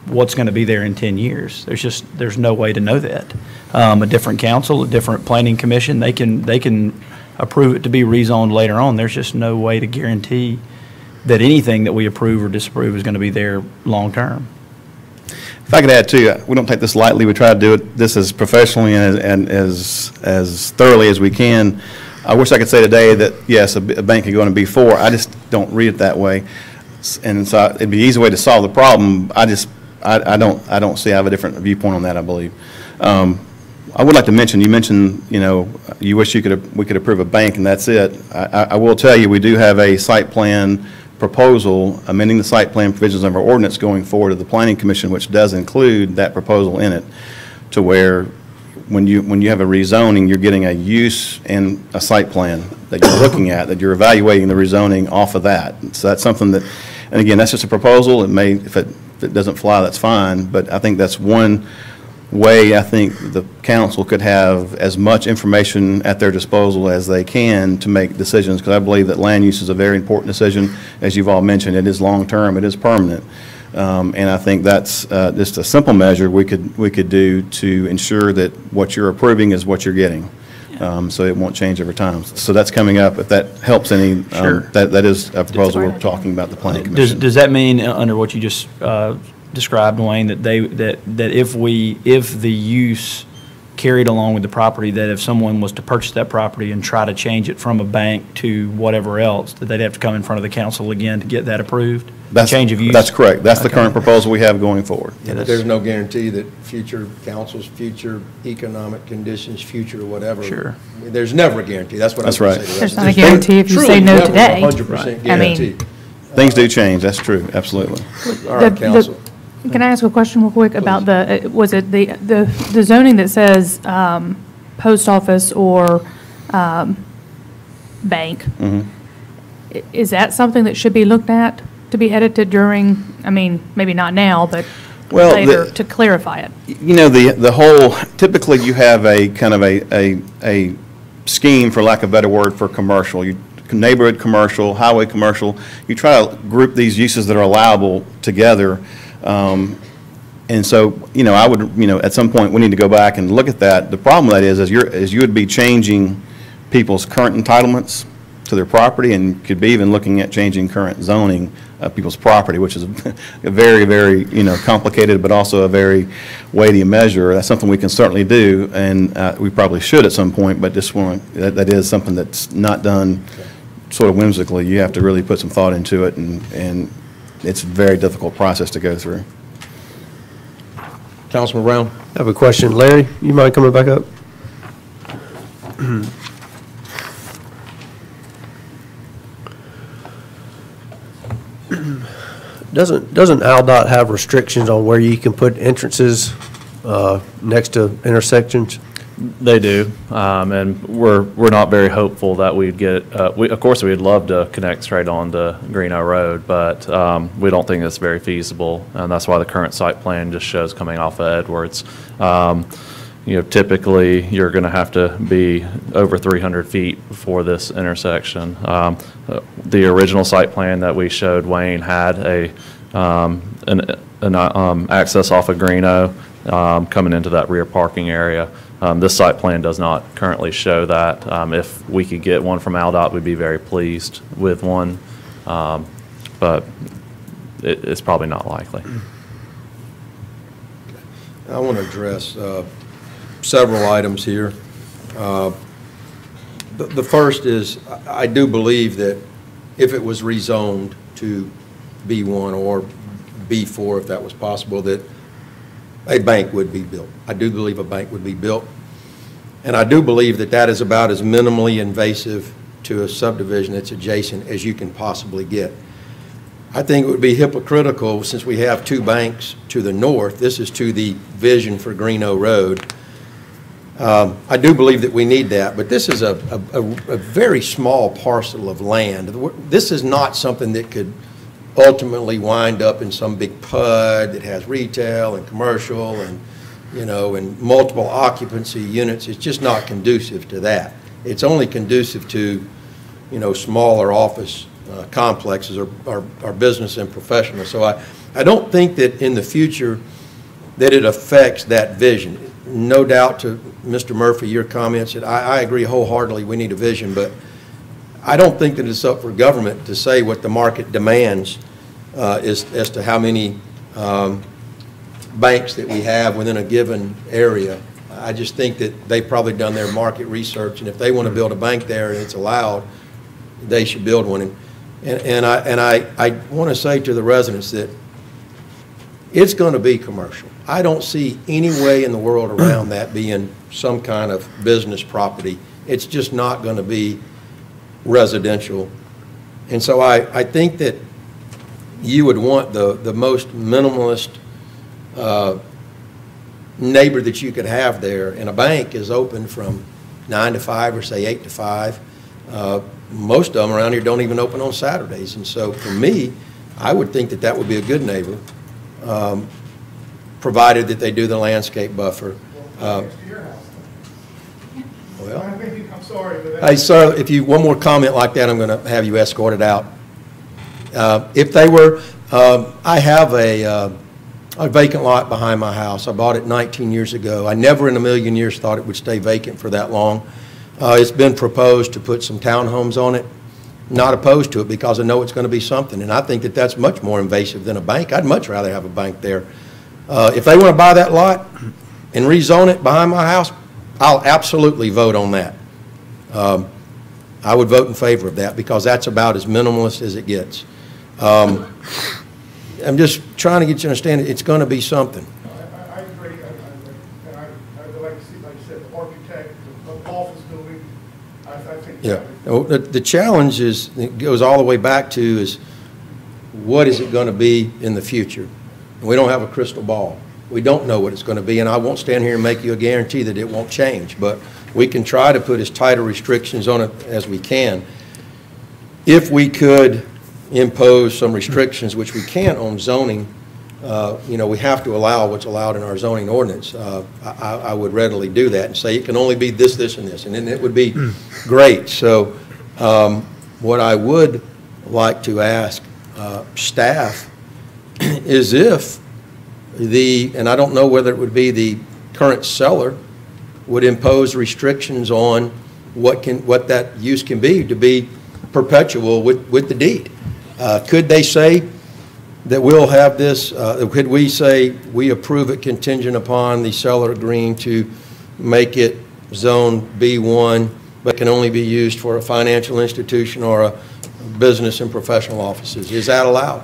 what's going to be there in 10 years. There's no way to know that. A different council, a different planning commission, they can approve it to be rezoned later on. There's just no way to guarantee that anything that we approve or disapprove is going to be there long term. If I could add too, we don't take this lightly. We try to do this as professionally and as thoroughly as we can. I wish I could say today that yes, a bank could go into B4. I just don't read it that way, and so it'd be an easy way to solve the problem. I don't see. I have a different viewpoint on that. I believe. I would like to mention. You mentioned, you know, you wish we could approve a bank and that's it. I will tell you, we do have a site plan proposal amending the site plan provisions of our ordinance going forward to the Planning Commission, which does include that proposal in it, to where when you have a rezoning, you're getting a use and a site plan that you're looking at, that you're evaluating the rezoning off of that. So that's something that, and again, that's just a proposal. It may, if it doesn't fly, that's fine, but I think that's one way I think the council could have as much information at their disposal as they can to make decisions, because I believe that land use is a very important decision. As you've all mentioned, it is long-term, it is permanent. And I think that's just a simple measure we could do to ensure that what you're approving is what you're getting. So it won't change over time. So that's coming up. If that helps any, Sure. that is a proposal we're talking about the Planning Commission. Does that mean, under what you just described, Wayne, that if the use carried along with the property, that if someone was to purchase that property and try to change it from a bank to whatever else, that they'd have to come in front of the council again to get that approved? Change of use? That's correct. That's the current proposal we have going forward. Yeah, but there's no guarantee that future councils, future economic conditions, future whatever. Sure. There's never a guarantee. That's what That's I'm right. saying. There's not a guarantee if you say no today. 100% I mean- guarantee. Things do change. That's true. Absolutely. All right, council. Can I ask a question real quick about was it the zoning that says post office or bank? Is that something that should be looked at to be edited during, I mean, maybe not now, but later to clarify it? You know, the whole, typically you have a kind of a scheme, for lack of a better word, for commercial. Neighborhood commercial, highway commercial. You try to group these uses that are allowable together. And so, you know, I would, you know, at some point we need to go back and look at that. The problem with that is you would be changing people's current entitlements to their property, and could be even looking at changing current zoning of people's property, which is a very, very, you know, complicated, but also a very weighty measure. That's something we can certainly do, and we probably should at some point, but just want, that is something that's not done sort of whimsically. You have to really put some thought into it, and it's a very difficult process to go through. Councilman Brown? I have a question. Larry, you mind coming back up? Doesn't AlDOT have restrictions on where you can put entrances next to intersections? They do, and we're not very hopeful that we'd get, of course, we'd love to connect straight on to Greeno Road, but we don't think it's very feasible, and that's why the current site plan just shows coming off of Edwards. Typically, you're going to have to be over 300 feet before this intersection. The original site plan that we showed Wayne had an access off of Greeno coming into that rear parking area. This site plan does not currently show that. If we could get one from AlDOT, we'd be very pleased with one, but it's probably not likely. I want to address several items here. The first is, I do believe that if it was rezoned to B1 or B4, if that was possible, that a bank would be built. I do believe a bank would be built. And I do believe that that is about as minimally invasive to a subdivision that's adjacent as you can possibly get. I think it would be hypocritical, since we have two banks to the north. This is to the vision for Greeno Road. I do believe that we need that, but this is a very small parcel of land. This is not something that could ultimately wind up in some big PUD that has retail and commercial and, and multiple occupancy units. It's just not conducive to that. It's only conducive to, smaller office complexes or business and professional. So I don't think that in the future that it affects that vision. No doubt to Mr. Murphy, your comments, that I agree wholeheartedly we need a vision, but I don't think that it's up for government to say what the market demands as to how many banks that we have within a given area. I just think that they've probably done their market research, and if they want to build a bank there and it's allowed, they should build one. And I want to say to the residents that it's going to be commercial. I don't see any way in the world around that being some kind of business property. It's just not going to be residential. And so I think that you would want the most minimalist neighbor that you could have there. And a bank is open from 9 to 5 or say 8 to 5. Most of them around here don't even open on Saturdays. And so for me, I would think that that would be a good neighbor, provided that they do the landscape buffer. Well, I'm sorry, but hey, sir, if you one more comment like that, I'm going to have you escorted out. If they were, I have a vacant lot behind my house. I bought it 19 years ago. I never in a million years thought it would stay vacant for that long. It's been proposed to put some townhomes on it. Not opposed to it because I know it's going to be something, and I think that that's much more invasive than a bank. I'd much rather have a bank there. If they want to buy that lot and rezone it behind my house, I'll absolutely vote on that. I would vote in favor of that because that's about as minimalist as it gets. I'm just trying to get you to understand it's going to be something. I agree. And I'd like to see, like you said, the architect, the office building. I think. Yeah. The challenge is, it goes all the way back to, is what is it going to be in the future? And we don't have a crystal ball. We don't know what it's going to be, and I won't stand here and make you a guarantee that it won't change, but we can try to put as tighter restrictions on it as we can. If we could impose some restrictions, which we can't on zoning, we have to allow what's allowed in our zoning ordinance. I would readily do that and say it can only be this, this, and this, and then it would be great. So what I would like to ask staff is if and I don't know whether it would be the current seller would impose restrictions on what that use can be to be perpetual with the deed. Could they say that we'll have this, could we say we approve it contingent upon the seller agreeing to make it zone B1, but can only be used for a financial institution or a business and professional offices? Is that allowed?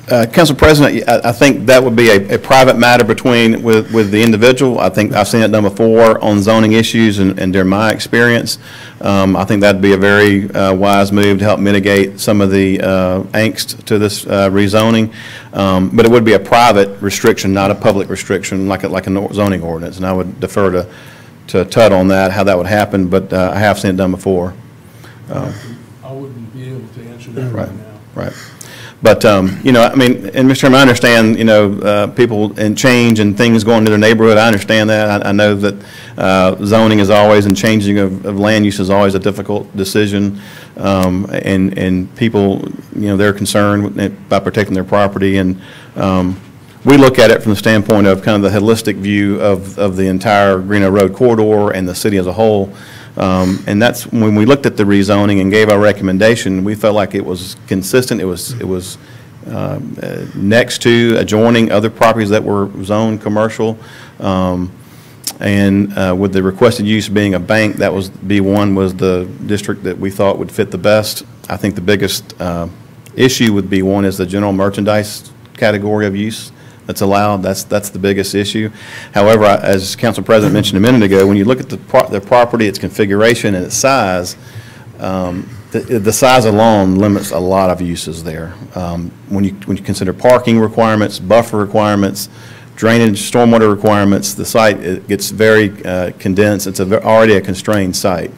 Council President, I think that would be a private matter with the individual. I think I've seen it done before on zoning issues and during my experience. I think that'd be a very wise move to help mitigate some of the angst to this rezoning. But it would be a private restriction, not a public restriction like a zoning ordinance. And I would defer to Tut on that, how that would happen, but I have seen it done before. I wouldn't be able to answer that right now. Right. But, you know, I mean, and Mr. Chairman, I understand, you know, people and change and things going to their neighborhood. I understand that. I know that zoning is always, and changing of land use is always a difficult decision. And people, you know, they're concerned by protecting their property. And we look at it from the standpoint of kind of the holistic view of the entire Greeno Road corridor and the city as a whole. And that's when we looked at the rezoning and gave our recommendation, we felt like it was consistent. It was next to adjoining other properties that were zoned commercial. And with the requested use being a bank, that was B1 was the district that we thought would fit the best. I think the biggest issue with B1 is the general merchandise category of use that's allowed. That's the biggest issue. However, as Council President mentioned a minute ago, when you look at the property, its configuration, and its size, the size alone limits a lot of uses there. When you consider parking requirements, buffer requirements, drainage, stormwater requirements, the site it gets very condensed. It's already a constrained site.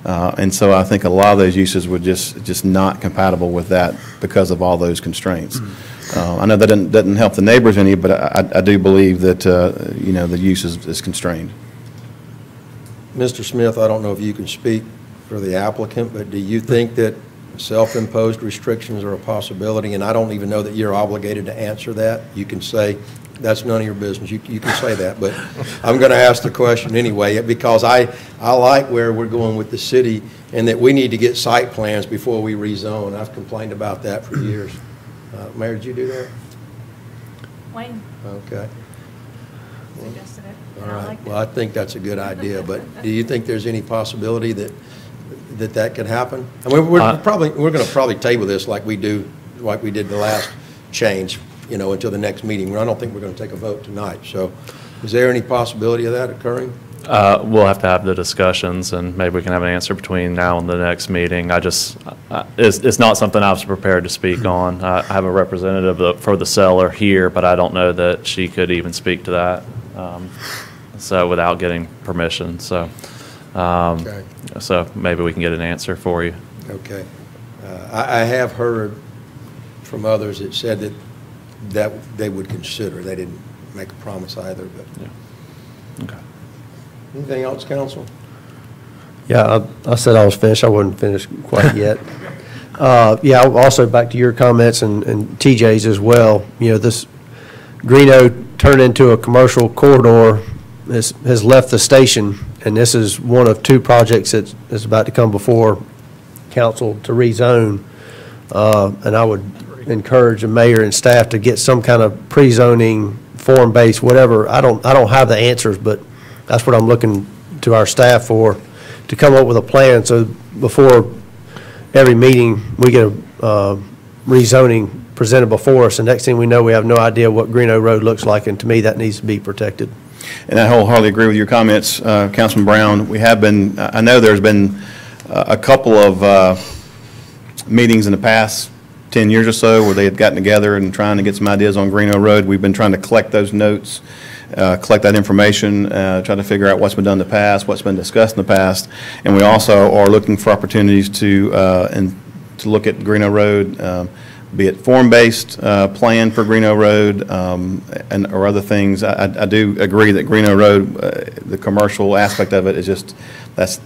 And so I think a lot of those uses would just not compatible with that because of all those constraints. I know that doesn't help the neighbors any, but I do believe that, you know, the use is constrained. Mr. Smith, I don't know if you can speak for the applicant, but do you think that self-imposed restrictions are a possibility? And I don't even know that you're obligated to answer that. You can say, that's none of your business. You can say that, but I'm going to ask the question anyway because I like where we're going with the city and that we need to get site plans before we rezone. I've complained about that for years. Mayor, did you do that? Wayne Okay. suggested it. All right. Well, I think that's a good idea, but do you think there's any possibility that could happen? I mean, we're going to probably table this like we did the last change, you know, until the next meeting. I don't think we're going to take a vote tonight. So is there any possibility of that occurring? We'll have to have the discussions, and maybe we can have an answer between now and the next meeting. It's not something I was prepared to speak on. I have a representative for the seller here, but I don't know that she could even speak to that, so without getting permission. So, Okay. so maybe we can get an answer for you. Okay. I have heard from others that said that they would consider. They didn't make a promise either, but. Yeah. Okay. Anything else, council? Yeah, I said I was finished. I wasn't finished quite yet. Yeah, also back to your comments and TJ's as well. You know, this Greeno turned into a commercial corridor has left the station, and this is one of two projects that's about to come before council to rezone. And I would encourage the mayor and staff to get some kind of pre-zoning, form-based, whatever. I don't have the answers, but that's what I'm looking to our staff for, to come up with a plan so before every meeting we get a rezoning presented before us, and next thing we know, we have no idea what Greeno Road looks like, and to me, that needs to be protected. And I wholeheartedly agree with your comments, Councilman Brown. We have been, I know there's been a couple of meetings in the past 10 years or so where they had gotten together and trying to get some ideas on Greeno Road. We've been trying to collect those notes, collect that information, try to figure out what's been done in the past, what's been discussed in the past, and we also are looking for opportunities to look at Greeno Road, be it form-based plan for Greeno Road or other things. I do agree that Greeno Road, the commercial aspect of it is just that's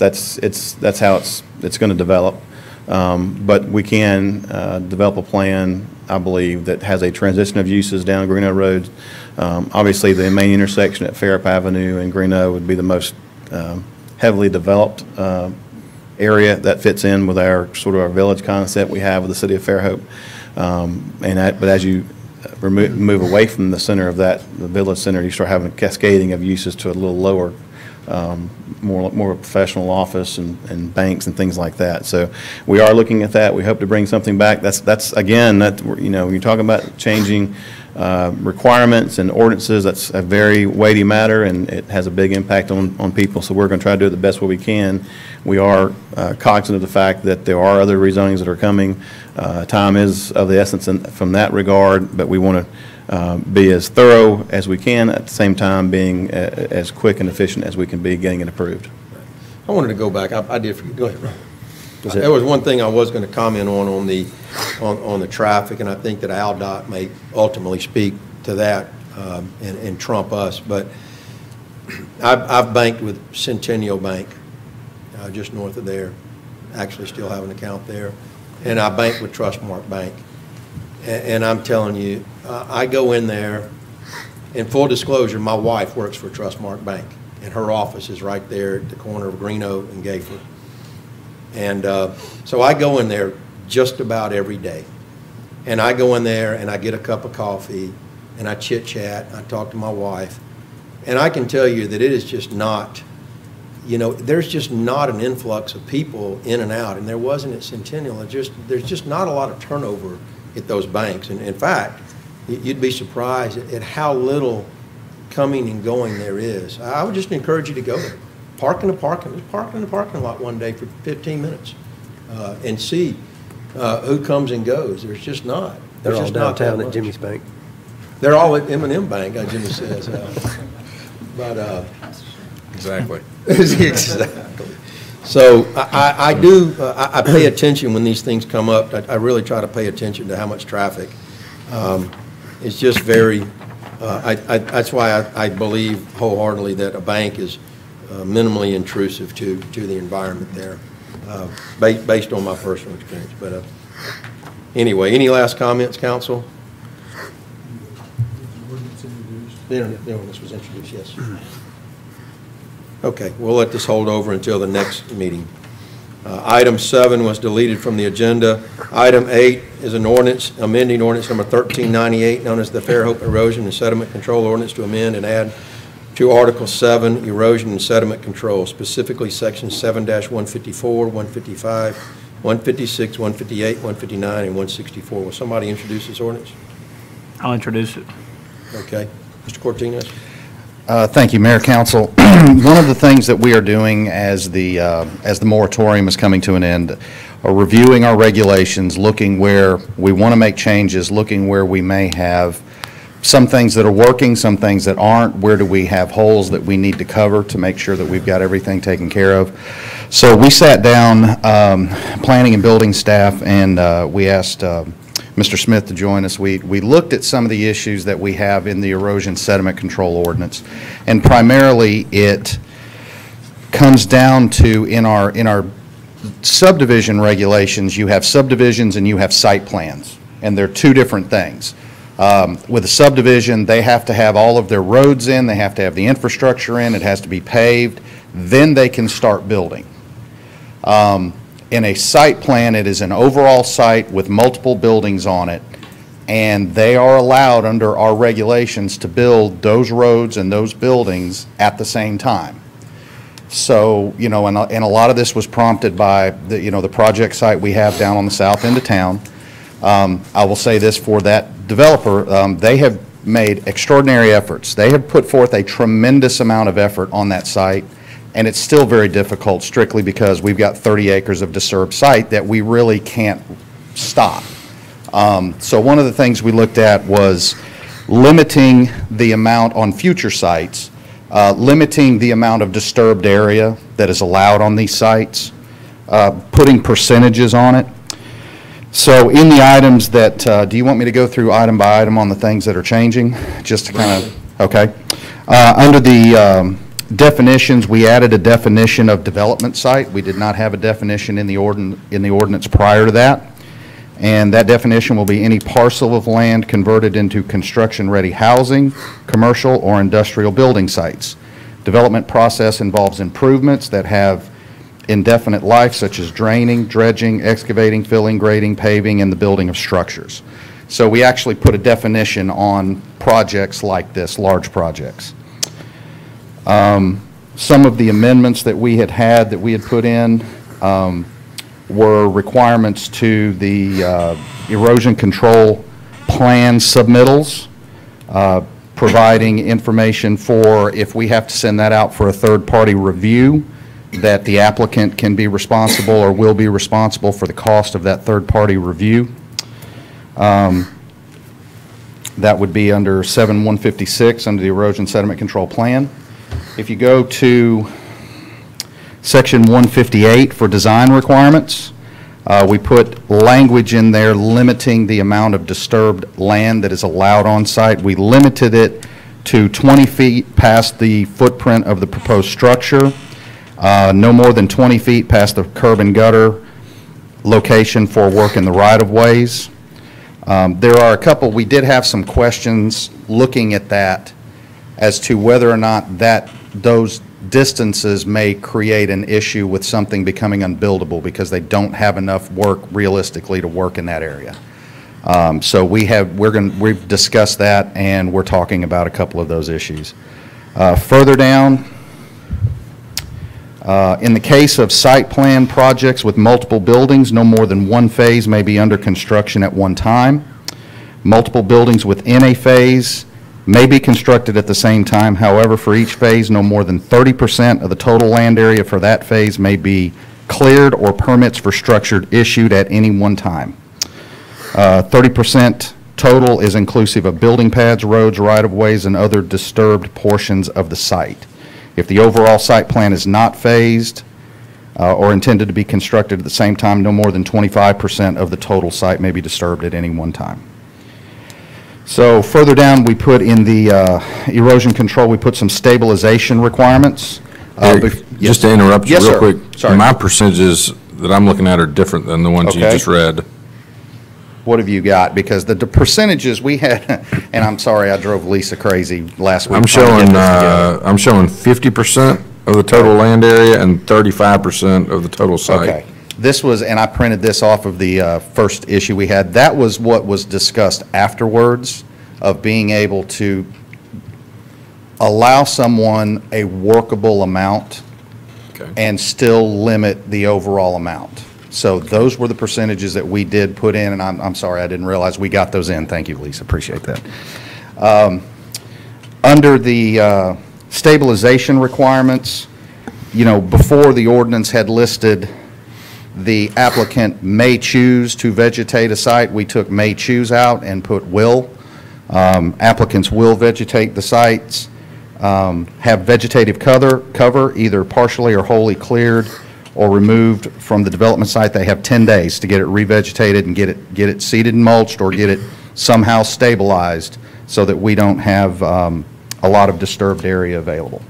how it's going to develop. But we can develop a plan, I believe, that has a transition of uses down Greeno Road. Obviously, the main intersection at Fairhope Avenue and Greeno would be the most heavily developed area that fits in with our sort of our village concept we have with the city of Fairhope. But as you move away from the center of that, the village center, you start having a cascading of uses to a little lower more of a professional office and banks and things like that. So we are looking at that. We hope to bring something back. That's again, you know, when you're talking about changing requirements and ordinances, that's a very weighty matter, and it has a big impact on people. So we're going to try to do it the best way we can. We are cognizant of the fact that there are other rezonings that are coming. Time is of the essence from that regard, but we want to be as thorough as we can, at the same time being as quick and efficient as we can be getting it approved. I wanted to go back. I did forget. Go ahead, Ron. There was one thing I was going to comment on the traffic, and I think that AlDOT may ultimately speak to that and trump us. But I've banked with Centennial Bank, just north of there. Actually, still have an account there, and I bank with Trustmark Bank. And I'm telling you, I go in there. In full disclosure, my wife works for Trustmark Bank, and her office is right there at the corner of Greeno and Gayford. And so I go in there just about every day. And I go in there and I get a cup of coffee and I chit chat, I talk to my wife. And I can tell you that it is just not, you know, there's just not an influx of people in and out. And there wasn't at Centennial. There's just not a lot of turnover at those banks. And in fact, you'd be surprised at how little coming and going there is. I would just encourage you to go there. Just park in the parking lot one day for 15 minutes and see who comes and goes. There's just not. They're all downtown at Jimmy's Bank. They're all at M&M Bank, Jimmy says. Exactly. Exactly. So I pay attention when these things come up. I really try to pay attention to how much traffic. It's just very, that's why I believe wholeheartedly that a bank is minimally intrusive to the environment there, based on my personal experience. But anyway, any last comments, council? The ordinance was introduced, yes. Okay, we'll let this hold over until the next meeting. Item 7 was deleted from the agenda. Item 8 is an ordinance, amending ordinance number 1398, known as the Fairhope Erosion and Sediment Control Ordinance, to amend and add to Article 7, Erosion and Sediment Control, specifically Sections 7-154, 155, 156, 158, 159, and 164. Will somebody introduce this ordinance? I'll introduce it. Okay. Mr. Cortinas? Thank you, Mayor, Council. One of the things that we are doing as the moratorium is coming to an end are reviewing our regulations, looking where we want to make changes, looking where we may have some things that are working, some things that aren't, where do we have holes that we need to cover to make sure that we've got everything taken care of. So we sat down, planning and building staff, and we asked Mr. Smith to join us. We looked at some of the issues that we have in the erosion sediment control ordinance, and primarily it comes down to in our subdivision regulations, you have subdivisions and you have site plans, and they're two different things. With a subdivision, they have to have all of their roads in, they have to have the infrastructure in, it has to be paved, then they can start building. In a site plan, it is an overall site with multiple buildings on it, and they are allowed under our regulations to build those roads and those buildings at the same time. So, you know, and a lot of this was prompted by the project site we have down on the south end of town. I will say this for that developer, they have made extraordinary efforts. They have put forth a tremendous amount of effort on that site. And it's still very difficult strictly because we've got 30 acres of disturbed site that we really can't stop. So one of the things we looked at was limiting the amount on future sites, limiting the amount of disturbed area that is allowed on these sites, putting percentages on it. So in the items that, do you want me to go through item by item on the things that are changing? Just to kind of, okay. Under the definitions, we added a definition of development site. We did not have a definition in the ordinance prior to that. And that definition will be any parcel of land converted into construction-ready housing, commercial, or industrial building sites. Development process involves improvements that have indefinite life, such as draining, dredging, excavating, filling, grading, paving, and the building of structures. So we actually put a definition on projects like this, large projects. Some of the amendments that we had put in were requirements to the erosion control plan submittals, providing information for if we have to send that out for a third-party review, that the applicant can be responsible or will be responsible for the cost of that third-party review. That would be under 7156 under the erosion sediment control plan. If you go to section 158 for design requirements, we put language in there limiting the amount of disturbed land that is allowed on site. We limited it to 20 feet past the footprint of the proposed structure, no more than 20 feet past the curb and gutter location for work in the right-of-ways. There are a couple, we did have some questions looking at that as to whether or not those distances may create an issue with something becoming unbuildable because they don't have enough work realistically to work in that area. So we've discussed that, and we're talking about a couple of those issues. Further down, in the case of site plan projects with multiple buildings, no more than one phase may be under construction at one time. Multiple buildings within a phase may be constructed at the same time. However, for each phase, no more than 30% of the total land area for that phase may be cleared or permits for structure issued at any one time. 30% total is inclusive of building pads, roads, right-of-ways, and other disturbed portions of the site. If the overall site plan is not phased or intended to be constructed at the same time, no more than 25% of the total site may be disturbed at any one time. So further down, we put in the erosion control, we put some stabilization requirements. Just to interrupt you Yes, real sir. quick. Sorry. My percentages that I'm looking at are different than the ones you Okay. just read. What have you got? Because the percentages we had, and I'm sorry, I drove Lisa crazy last week. I'm trying to get showing, this together. 50% of the total land area and 35% of the total site. Okay. This was, and I printed this off of the first issue we had. That was what was discussed afterwards, of being able to allow someone a workable amount Okay. and still limit the overall amount. So those were the percentages that we did put in, and I'm sorry, I didn't realize we got those in. Thank you, Lisa, appreciate that. Under the stabilization requirements, you know, before the ordinance had listed the applicant may choose to vegetate a site, we took may choose out and put will. Applicants will vegetate the sites, have vegetative cover either partially or wholly cleared or removed from the development site. They have 10 days to get it revegetated and get it seeded and mulched or get it somehow stabilized so that we don't have a lot of disturbed area available.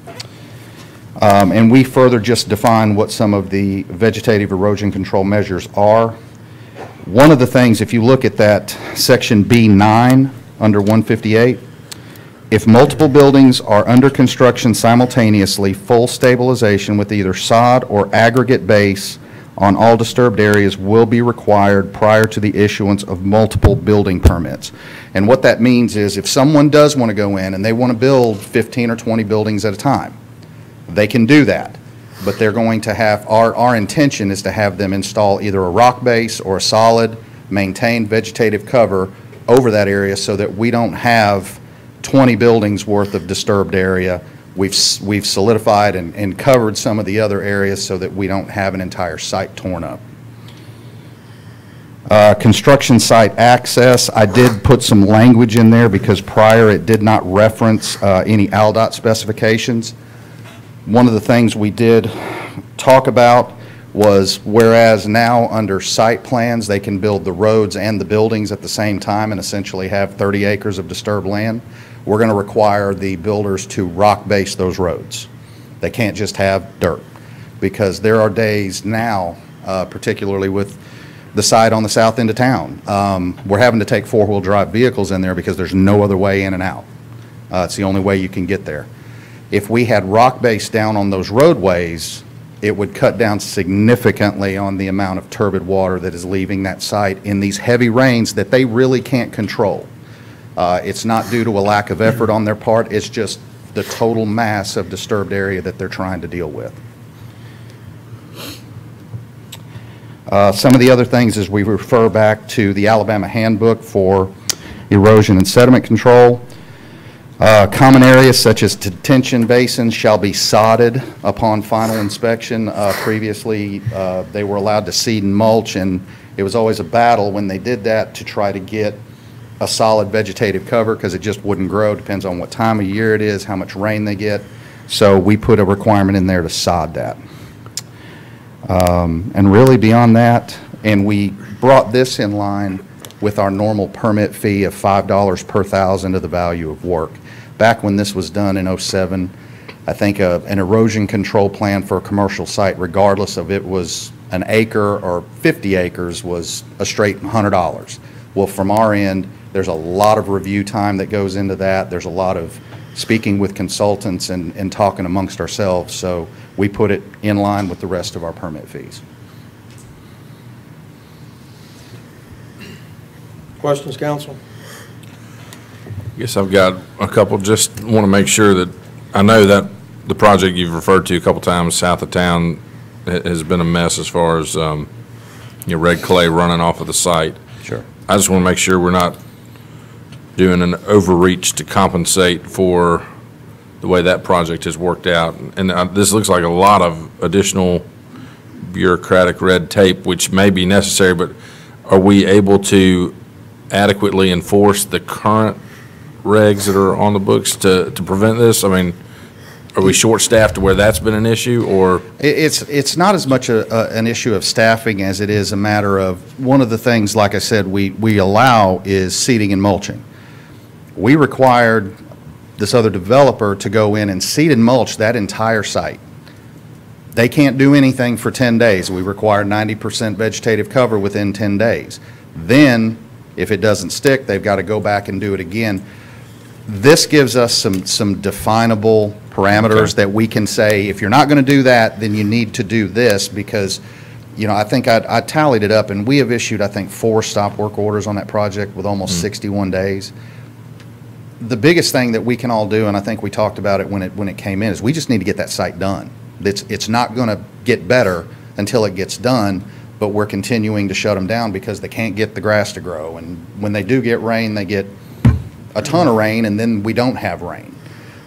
And we further just define what some of the vegetative erosion control measures are. One of the things, if you look at that section B9 under 158, if multiple buildings are under construction simultaneously, full stabilization with either sod or aggregate base on all disturbed areas will be required prior to the issuance of multiple building permits. And what that means is if someone does want to go in and they want to build 15 or 20 buildings at a time, they can do that. But they're going to have, our intention is to have them install either a rock base or a solid maintained vegetative cover over that area so that we don't have 20 buildings worth of disturbed area. We've solidified and covered some of the other areas so that we don't have an entire site torn up. Construction site access, I did put some language in there because prior it did not reference any ALDOT specifications. One of the things we did talk about was whereas now under site plans they can build the roads and the buildings at the same time and essentially have 30 acres of disturbed land, we're going to require the builders to rock base those roads. They can't just have dirt because there are days now, particularly with the site on the south end of town, we're having to take four-wheel drive vehicles in there because there's no other way in and out. It's the only way you can get there. If we had rock base down on those roadways, it would cut down significantly on the amount of turbid water that is leaving that site in these heavy rains that they really can't control. It's not due to a lack of effort on their part, it's just the total mass of disturbed area that they're trying to deal with. Some of the other things is we refer back to the Alabama Handbook for Erosion and Sediment Control. Common areas such as detention basins shall be sodded upon final inspection. Previously, they were allowed to seed and mulch, and it was always a battle when they did that to try to get a solid vegetative cover because it just wouldn't grow. Depends on what time of year it is, how much rain they get. So we put a requirement in there to sod that. And really beyond that, and we brought this in line with our normal permit fee of $5 per thousand of the value of work. Back when this was done in '07, I think an erosion control plan for a commercial site, regardless of it was an acre or 50 acres, was a straight $100. Well, from our end, there's a lot of review time that goes into that. There's a lot of speaking with consultants and talking amongst ourselves. So we put it in line with the rest of our permit fees. Questions, council? Yes, I've got a couple. Just want to make sure that, I know that the project you've referred to a couple times south of town has been a mess as far as red clay running off of the site. Sure. I just want to make sure we're not doing an overreach to compensate for the way that project has worked out. And this looks like a lot of additional bureaucratic red tape, which may be necessary, but are we able to adequately enforce the current regs that are on the books to prevent this? I mean, are we short-staffed to where that's been an issue, or? It's not as much an issue of staffing as it is a matter of, one of the things, like I said, we allow is seeding and mulching. We required this other developer to go in and seed and mulch that entire site. They can't do anything for 10 days. We require 90% vegetative cover within 10 days. Then, if it doesn't stick, they've got to go back and do it again. This gives us some definable parameters that we can say, if you're not going to do that, then you need to do this, because, I think I tallied it up, and we have issued, I think, 4 stop work orders on that project with almost 61 days. The biggest thing that we can all do, and I think we talked about it when it came in, is we just need to get that site done. It's not going to get better until it gets done, but we're continuing to shut them down because they can't get the grass to grow. And when they do get rain, they get a ton of rain, and then we don't have rain.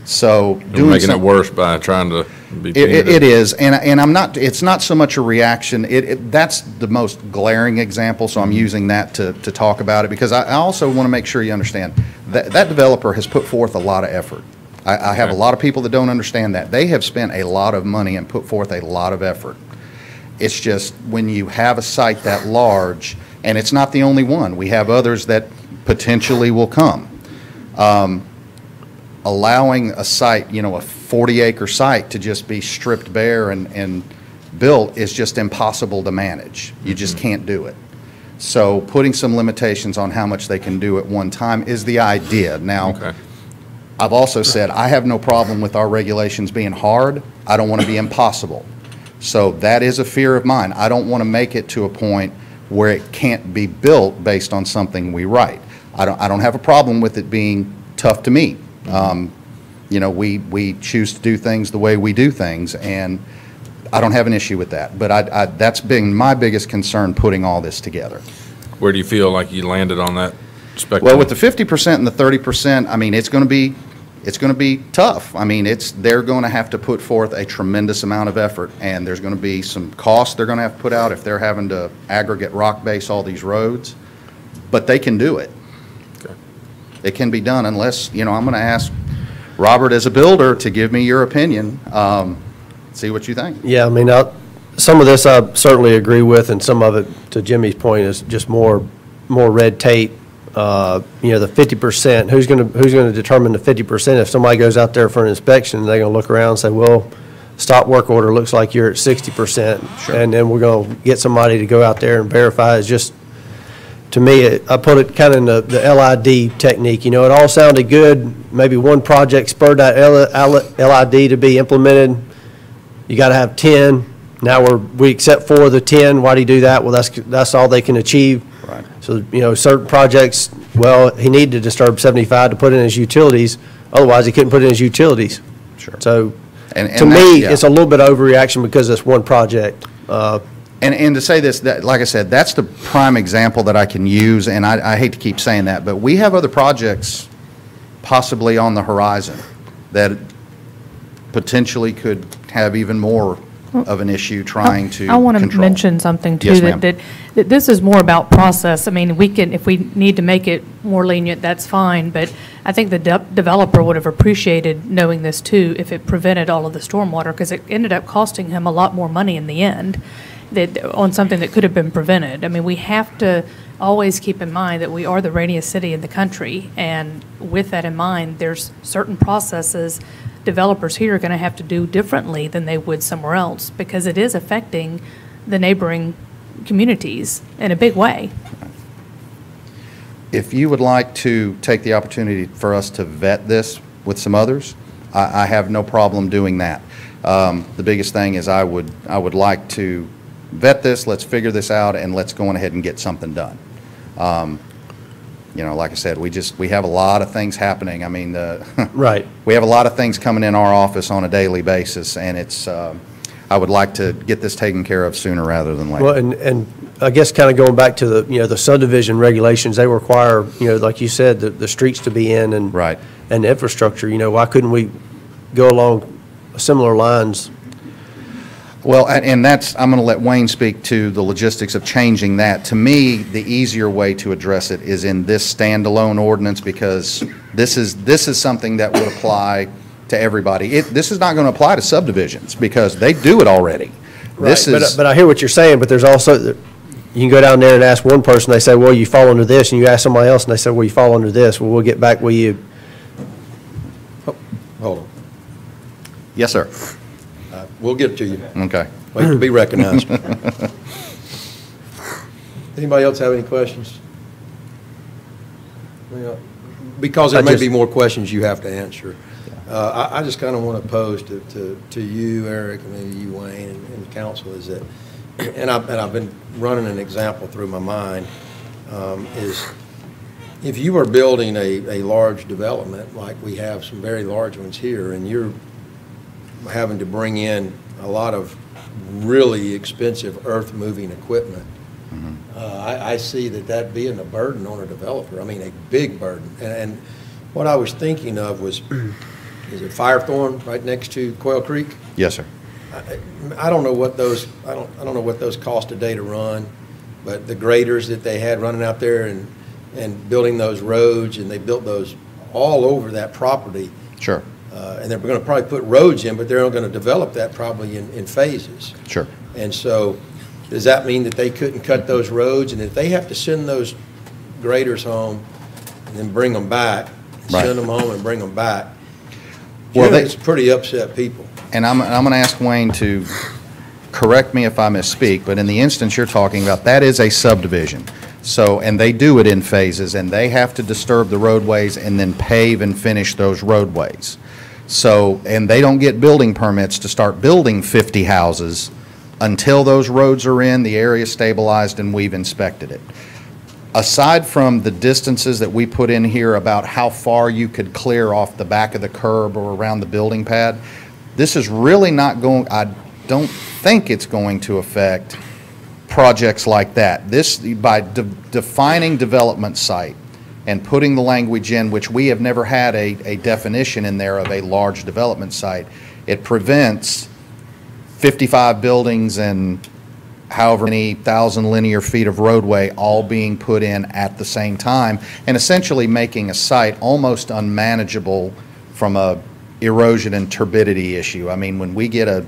So You're making it worse by trying to be punitive. It is, and I'm not. It's not so much a reaction. That's the most glaring example. So I'm using that to talk about it, because I also want to make sure you understand that developer has put forth a lot of effort. I have a lot of people that don't understand that. They have spent a lot of money and put forth a lot of effort. It's just when you have a site that large, and it's not the only one. We have others that potentially will come. Allowing a site, a 40-acre site to just be stripped bare and built is just impossible to manage. You just can't do it. So putting some limitations on how much they can do at one time is the idea. Now, I've also said I have no problem with our regulations being hard. I don't want to be impossible. So that is a fear of mine. I don't want to make it to a point where it can't be built based on something we write. I don't have a problem with it being tough to meet. We choose to do things the way we do things, and I don't have an issue with that. But that's been my biggest concern putting all this together. Where do you feel like you landed on that spectrum? Well, with the 50% and the 30%, I mean, it's going to be tough. I mean, they're going to have to put forth a tremendous amount of effort, and there's going to be some costs they're going to have to put out if they're having to aggregate rock base all these roads. But they can do it. It can be done, unless, I'm going to ask Robert as a builder to give me your opinion, see what you think. Yeah, I mean, some of this I certainly agree with, and some of it, to Jimmy's point, is just more red tape. The 50%, who's going to determine the 50%? If somebody goes out there for an inspection, they're going to look around and say, well, stop work order looks like you're at 60%. Sure. And then we're going to get somebody to go out there and verify. It's just, to me, I put it kind of in the LID technique. It all sounded good. Maybe one project spurred that LID to be implemented. You got to have 10. Now we accept 4 of the 10. Why do you do that? Well, that's all they can achieve. Right. So, certain projects, well, he needed to disturb 75 to put in his utilities. Otherwise, he couldn't put in his utilities. Sure. So, And to me, yeah. it's a little bit of overreaction because it's one project. And to say this, that, like I said, that's the prime example that I can use, and I hate to keep saying that, but we have other projects possibly on the horizon that potentially could have even more of an issue trying to I want to control. mention something too, Yes, ma'am. that this is more about process. I mean, we can, if we need to make it more lenient, that's fine, but I think the developer would have appreciated knowing this too if it prevented all of the stormwater, because it ended up costing him a lot more money in the end on something that could have been prevented. I mean, we have to always keep in mind that we are the rainiest city in the country, and with that in mind, there's certain processes developers here are going to have to do differently than they would somewhere else, because it is affecting the neighboring communities in a big way. If you would like to take the opportunity for us to vet this with some others, I have no problem doing that. The biggest thing is I would like to vet this, let's figure this out, and let's go on ahead and get something done. You know, like I said, we have a lot of things happening. I mean, Right. we have a lot of things coming in our office on a daily basis, and it's, I would like to get this taken care of sooner rather than later. Well, and I guess kind of going back to the subdivision regulations, they require, like you said, the streets to be in and. Right. And infrastructure, why couldn't we go along similar lines? Well, and that's, I'm going to let Wayne speak to the logistics of changing that. To me, the easier way to address it is in this standalone ordinance, because this is something that would apply to everybody. This is not going to apply to subdivisions because they do it already. This Right, is, but I hear what you're saying, but there's also, you can go down there and ask one person, they say, well, you fall under this, and you ask somebody else, and they say, well, you fall under this, well, we'll get back with you. Hold on. yes, sir. We'll get to you. Okay. Wait to be recognized. Anybody else have any questions? Well, because there may be more questions you have to answer. I just kind of want to pose to you, Eric, and maybe you, Wayne, and council, is that, and I've been running an example through my mind, is if you are building a large development, like we have some very large ones here, and you're having to bring in a lot of really expensive earth-moving equipment, I see that being a burden on a developer. I mean, a big burden. And what I was thinking of was, is it Firethorn right next to Quail Creek? Yes, sir. I don't know what those I don't know what those cost a day to run, but the graders that they had running out there and building those roads, and they built those all over that property. Sure. And they're going to probably put roads in, but they're going to develop that probably in phases. Sure. And so, does that mean that they couldn't cut those roads? And if they have to send those graders home and then bring them back, Right. send them home and bring them back, Well, it's pretty upset people. And I'm going to ask Wayne to correct me if I misspeak, but in the instance you're talking about, that is a subdivision. So, and they do it in phases, and they have to disturb the roadways and then pave and finish those roadways. So, and they don't get building permits to start building 50 houses until those roads are in, the area stabilized, and we've inspected it. Aside from the distances that we put in here about how far you could clear off the back of the curb or around the building pad, this is really not going, I don't think it's going to affect projects like that. This, by defining development site and putting the language in, which we have never had a definition in there of a large development site, it prevents 55 buildings and however many thousand linear feet of roadway all being put in at the same time, and essentially making a site almost unmanageable from a erosion and turbidity issue. I mean, when we get a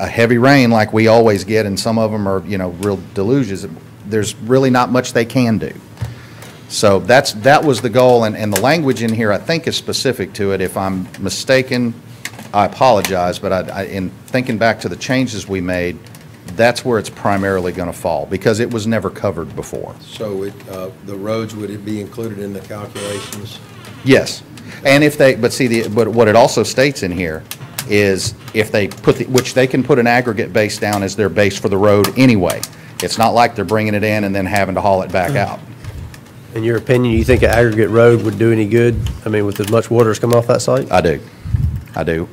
heavy rain like we always get, and some of them are, real deluges, there's really not much they can do. So that was the goal, and the language in here I think is specific to it. If I'm mistaken, I apologize, but in thinking back to the changes we made, that's where it's primarily going to fall, because it was never covered before. So the roads, would it be included in the calculations? Yes, and if they, but what it also states in here is if they put, which they can put an aggregate base down as their base for the road anyway. It's not like they're bringing it in and then having to haul it back out. In your opinion, you think an aggregate road would do any good? I mean, with as much water as coming off that site? I do. I do.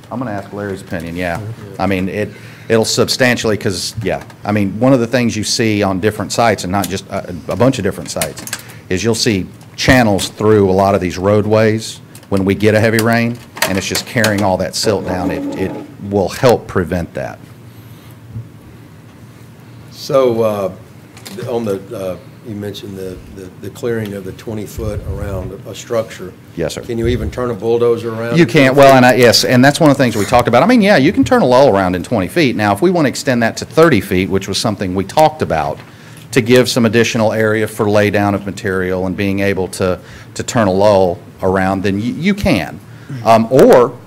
I'm going to ask Larry's opinion, yeah. I mean, it'll substantially, because, yeah, I mean, one of the things you see on different sites, and not just a bunch of different sites, is you'll see channels through a lot of these roadways when we get a heavy rain, and it's just carrying all that silt down. It will help prevent that. So, on the, you mentioned the clearing of the 20-foot around a structure. Yes, sir. Can you even turn a bulldozer around? You can't, well, yes, and that's one of the things we talked about. I mean, yeah, you can turn a lull around in 20 feet. Now, if we want to extend that to 30 feet, which was something we talked about, to give some additional area for laydown of material and being able to turn a lull around, then you can. Or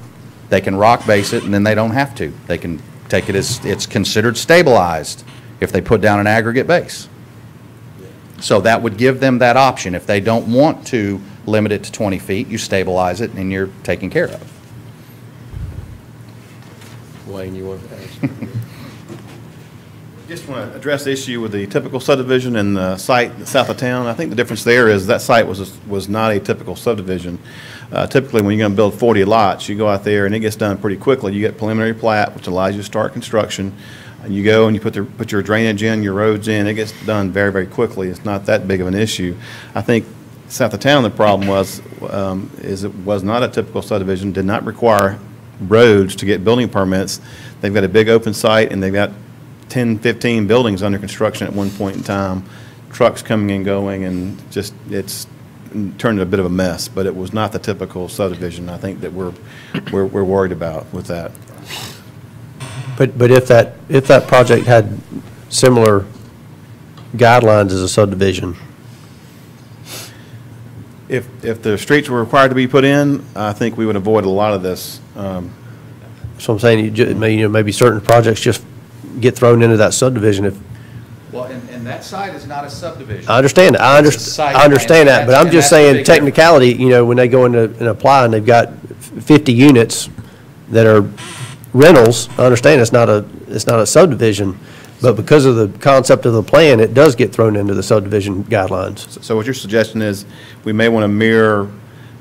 they can rock base it and then they don't have to. They can take it as, it's considered stabilized if they put down an aggregate base. So that would give them that option. If they don't want to limit it to 20 feet, you stabilize it and you're taken care of. Wayne, you want to ask? Just want to address the issue with the typical subdivision and the site south of town. I think the difference there is that site was not a typical subdivision. Typically, when you're going to build 40 lots, you go out there and it gets done pretty quickly. You get preliminary plat, which allows you to start construction. And you go and you put your drainage in, your roads in. It gets done very, very quickly. It's not that big of an issue. I think south of town, the problem is it was not a typical subdivision, did not require roads to get building permits. They've got a big open site and they've got 10, 15 buildings under construction at one point in time, trucks coming and going, and just it's turned into a bit of a mess. But it was not the typical subdivision. I think that we're worried about with that. But if that project had similar guidelines as a subdivision, if the streets were required to be put in, I think we would avoid a lot of this. so I'm saying maybe certain projects just get thrown into that subdivision if. Well, and that site is not a subdivision. I understand. I understand that, but I'm just saying technicality. When they go in and apply and they've got 50 units that are rentals, I understand it's not a subdivision, but because of the concept of the plan, it does get thrown into the subdivision guidelines. So what your suggestion is, we may want to mirror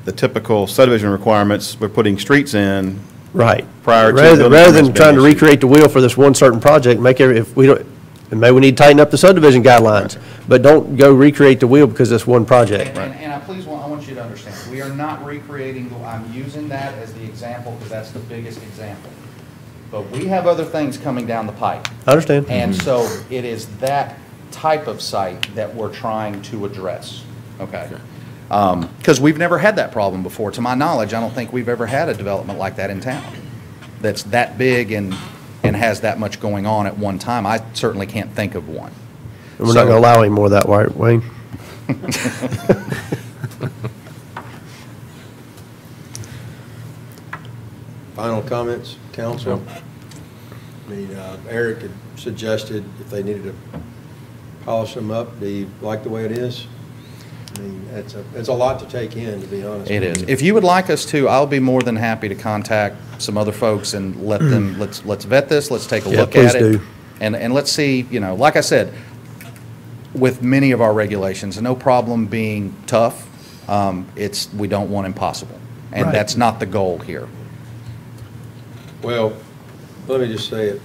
the typical subdivision requirements. We're putting streets in. Right. Prior to rather than trying to recreate the wheel for this one certain project, if we don't, and maybe we need to tighten up the subdivision guidelines, but don't go recreate the wheel because it's one project. And I want you to understand, we are not recreating, I'm using that as the example because that's the biggest example. But we have other things coming down the pipe. I understand. And so it is that type of site that we're trying to address, okay? Because we've never had that problem before. To my knowledge, I don't think we've ever had a development like that in town that's that big and has that much going on at one time. I certainly can't think of one. And we're not going to allow any more of that, right, Wayne? Final comments, council? I mean, Eric had suggested if they needed to polish them up, do you like the way it is? I mean, it's a lot to take in, to be honest. It is. If you would like us to, I'll be more than happy to contact some other folks and let them, let's vet this, let's take a look at it. Do. And let's see, like I said, with many of our regulations, no problem being tough, we don't want impossible. And Right. that's not the goal here. Well, let me just say it.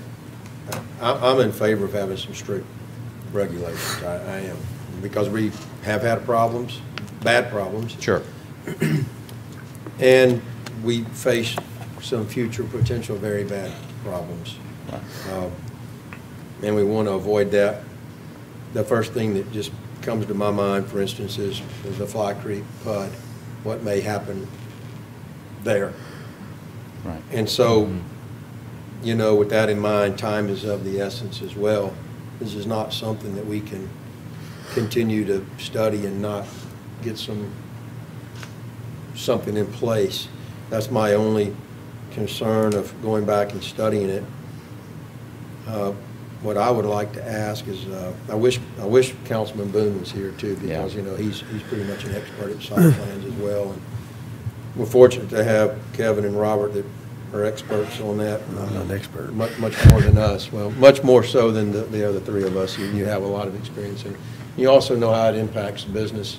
I'm in favor of having some strict regulations. I am. Because we have had problems, bad problems. Sure. And we face some future potential very bad problems. And we want to avoid that. The first thing that just comes to my mind, for instance, is the Fly Creek PUD, what may happen there. Right. And so, with that in mind, time is of the essence as well. This is not something that we can continue to study and not get something in place. That's my only concern of going back and studying it. What I would like to ask is, I wish Councilman Boone was here too, because he's pretty much an expert at site plans as well. And we're fortunate to have Kevin and Robert that are experts on that. I'm not an expert. Much more than us. Well, much more so than the other three of us. You have a lot of experience You also know how it impacts the business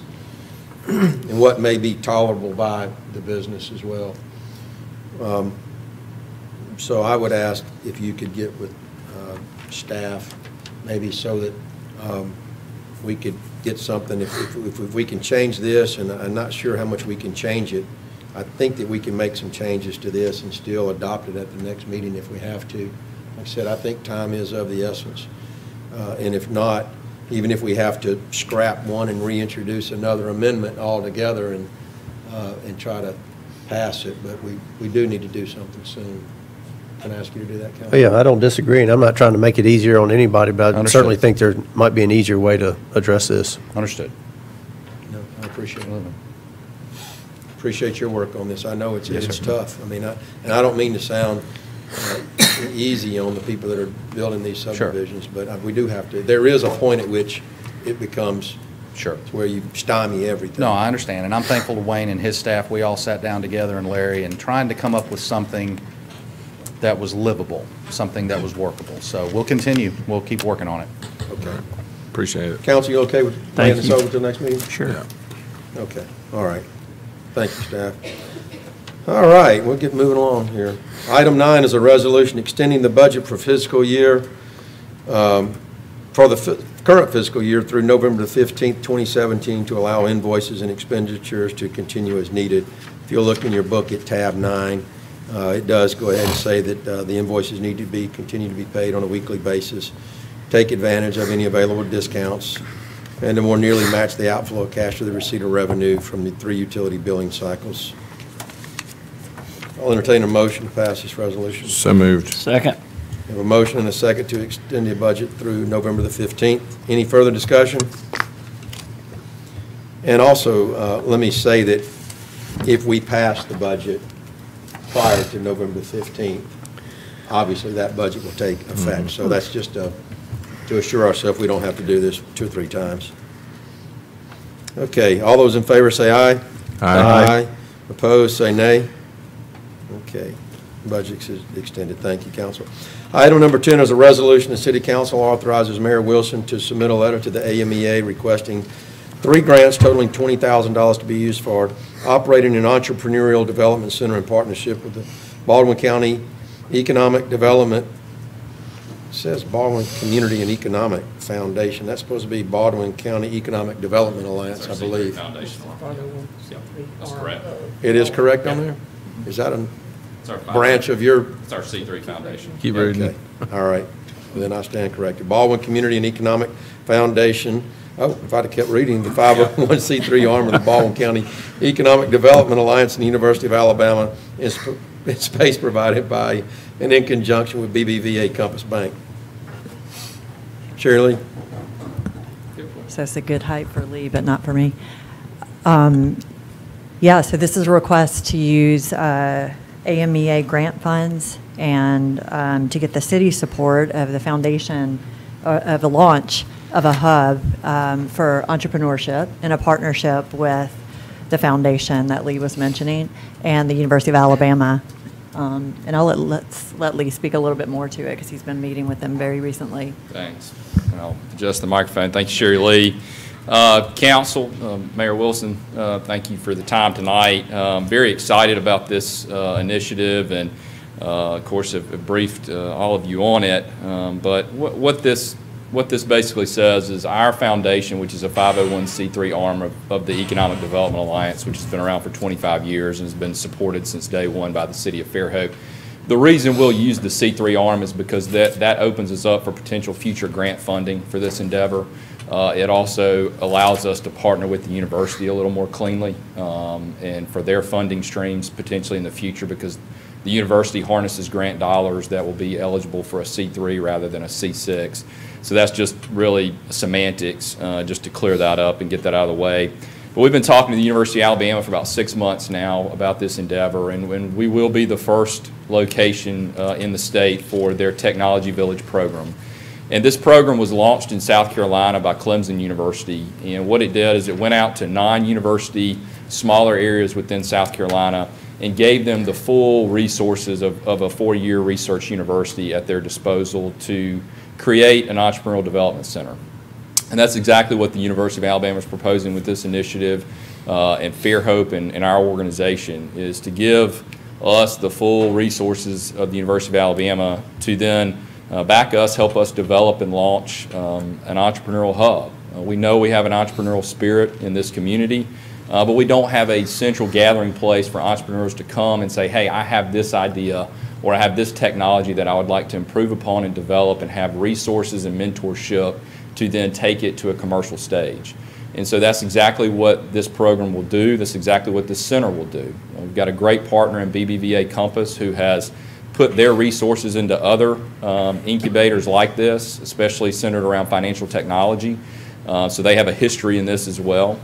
and what may be tolerable by the business as well. So I would ask if you could get with staff, maybe so that we could get something, if we can change this, and I'm not sure how much we can change it. I think that we can make some changes to this and still adopt it at the next meeting if we have to. Like I said, I think time is of the essence. And if not, even if we have to scrap one and reintroduce another amendment altogether and try to pass it, but we do need to do something soon. Can I ask you to do that, Council? Oh, yeah, I don't disagree, and I'm not trying to make it easier on anybody, but I Understood. certainly think there might be an easier way to address this. Understood. No, I appreciate it. Appreciate your work on this. I know it's tough. I mean, and I don't mean to sound easy on the people that are building these subdivisions, but we do have to. There is a point at which it becomes where you stymie everything. No, I understand, and I'm thankful to Wayne and his staff. We all sat down together, and Larry, and trying to come up with something that was livable, something that was workable. So we'll continue. We'll keep working on it. Okay. Appreciate it. Council, you okay with laying this over until next meeting? Sure. Yeah. Okay, all right. Thank you, staff. All right, we'll get moving along here. Item 9 is a resolution extending the budget for fiscal year, for the current fiscal year through November the 15th, 2017, to allow invoices and expenditures to continue as needed. If you'll look in your book at tab 9, it does go ahead and say that the invoices need to continue to be paid on a weekly basis, take advantage of any available discounts, and to more nearly match the outflow of cash to the receipt of revenue from the 3 utility billing cycles. I'll entertain a motion to pass this resolution. So moved. Second. We have a motion and a second to extend the budget through November the 15th. Any further discussion? And also, let me say that if we pass the budget prior to November the 15th, obviously that budget will take effect. So that's just to assure ourselves we don't have to do this 2 or 3 times. Okay, all those in favor say aye. Aye. Opposed, say nay. Okay, budget is extended. Thank you, Council. Item number 10 is a resolution. The City Council authorizes Mayor Wilson to submit a letter to the AMEA requesting 3 grants totaling $20,000 to be used for operating an entrepreneurial development center in partnership with the Baldwin County Economic Development. It says Baldwin Community and Economic Foundation. That's supposed to be Baldwin County Economic Development Alliance, I believe. That's correct. It is correct on there? Is that a branch of your? It's our C3 foundation. Keep reading. Okay, all right. Well, then I stand corrected. Baldwin Community and Economic Foundation. Oh, if I'd have kept reading, the 501c3 arm of the Baldwin County Economic Development Alliance and the University of Alabama is space provided by and in conjunction with BBVA Compass Bank. Shirley? So it's a good height for Lee, but not for me. Yeah, so this is a request to use AMEA grant funds and to get the city support of the foundation, of the launch of a hub for entrepreneurship in a partnership with the foundation that Lee was mentioning and the University of Alabama. And I'll let Lee speak a little bit more to it because he's been meeting with them very recently. Thanks. And I'll adjust the microphone. Thank you, Sherry Lee. Council, Mayor Wilson, thank you for the time tonight. Very excited about this initiative and, of course, have briefed all of you on it. But what this basically says is our foundation, which is a 501c3 arm of the Economic Development Alliance, which has been around for 25 years and has been supported since day one by the city of Fairhope. The reason we'll use the C3 arm is because that opens us up for potential future grant funding for this endeavor. It also allows us to partner with the university a little more cleanly and for their funding streams potentially in the future, because the university harnesses grant dollars that will be eligible for a C3 rather than a C6. So that's just really semantics, just to clear that up and get that out of the way. But we've been talking to the University of Alabama for about 6 months now about this endeavor, and we will be the first location in the state for their Technology Village program. And this program was launched in South Carolina by Clemson University, and what it did is it went out to 9 university, smaller areas within South Carolina, and gave them the full resources of a 4-year research university at their disposal to create an entrepreneurial development center. And that's exactly what the University of Alabama is proposing with this initiative, and Fairhope and our organization, is to give us the full resources of the University of Alabama to then back us, help us develop and launch an entrepreneurial hub. We know we have an entrepreneurial spirit in this community, but we don't have a central gathering place for entrepreneurs to come and say, hey, I have this idea, or I have this technology that I would like to improve upon and develop, and have resources and mentorship to then take it to a commercial stage. And so that's exactly what this program will do. That's exactly what this center will do. We've got a great partner in BBVA Compass who has put their resources into other incubators like this, especially centered around financial technology. So they have a history in this as well.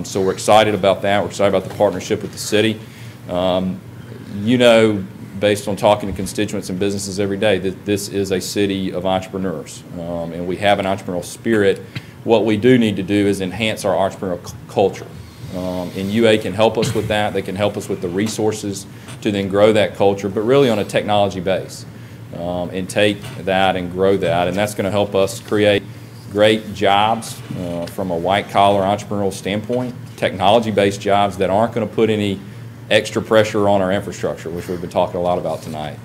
So we're excited about that. We're excited about the partnership with the city. You know, based on talking to constituents and businesses every day, that this is a city of entrepreneurs, and we have an entrepreneurial spirit. What we do need to do is enhance our entrepreneurial culture, and UA can help us with that. They can help us with the resources to then grow that culture, but really on a technology base, and take that and grow that, and that's going to help us create great jobs from a white-collar entrepreneurial standpoint, technology-based jobs that aren't going to put any extra pressure on our infrastructure, which we've been talking a lot about tonight.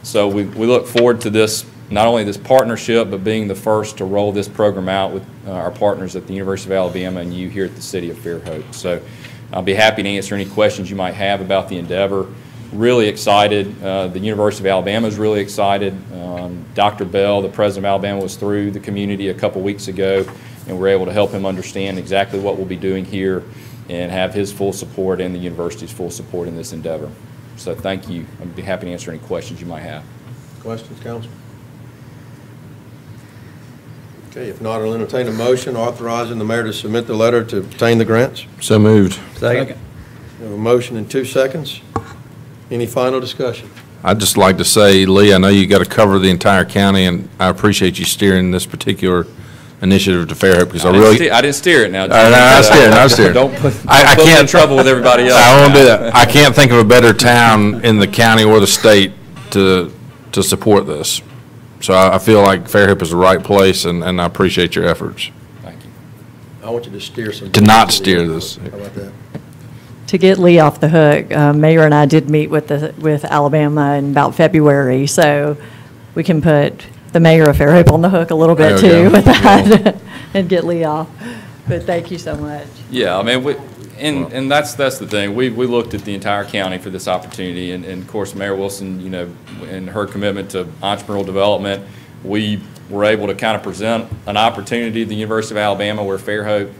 So we look forward to this, not only this partnership, but being the first to roll this program out with our partners at the University of Alabama and you here at the City of Fairhope. So I'll be happy to answer any questions you might have about the endeavor. Really excited. The University of Alabama is really excited. Dr. Bell, the president of Alabama, was through the community a couple weeks ago, and we're able to help him understand exactly what we'll be doing here and have his full support and the university's full support in this endeavor. So thank you. I'd be happy to answer any questions you might have. Questions, Council? Okay, if not, I'll entertain a motion authorizing the mayor to submit the letter to obtain the grants. So moved. Second. We have a motion in 2 seconds. Any final discussion? I'd just like to say, Lee, I know you got to cover the entire county, and I appreciate you steering this particular initiative to Fairhope, because I didn't steer it now. I steered. Don't put I me can't in trouble with everybody else. I won't do that. I can't think of a better town in the county or the state to support this. So I feel like Fairhope is the right place, and I appreciate your efforts. Thank you. I want you to steer some. To not steer this. How about that? To get Lee off the hook, Mayor and I did meet with Alabama in about February, so we can put the mayor of Fairhope on the hook a little bit There we too go. with that and get Lee off. But thank you so much. Yeah, I mean, and that's the thing. We looked at the entire county for this opportunity, and of course, Mayor Wilson, you know, in her commitment to entrepreneurial development, we were able to kind of present an opportunity to the University of Alabama where Fairhope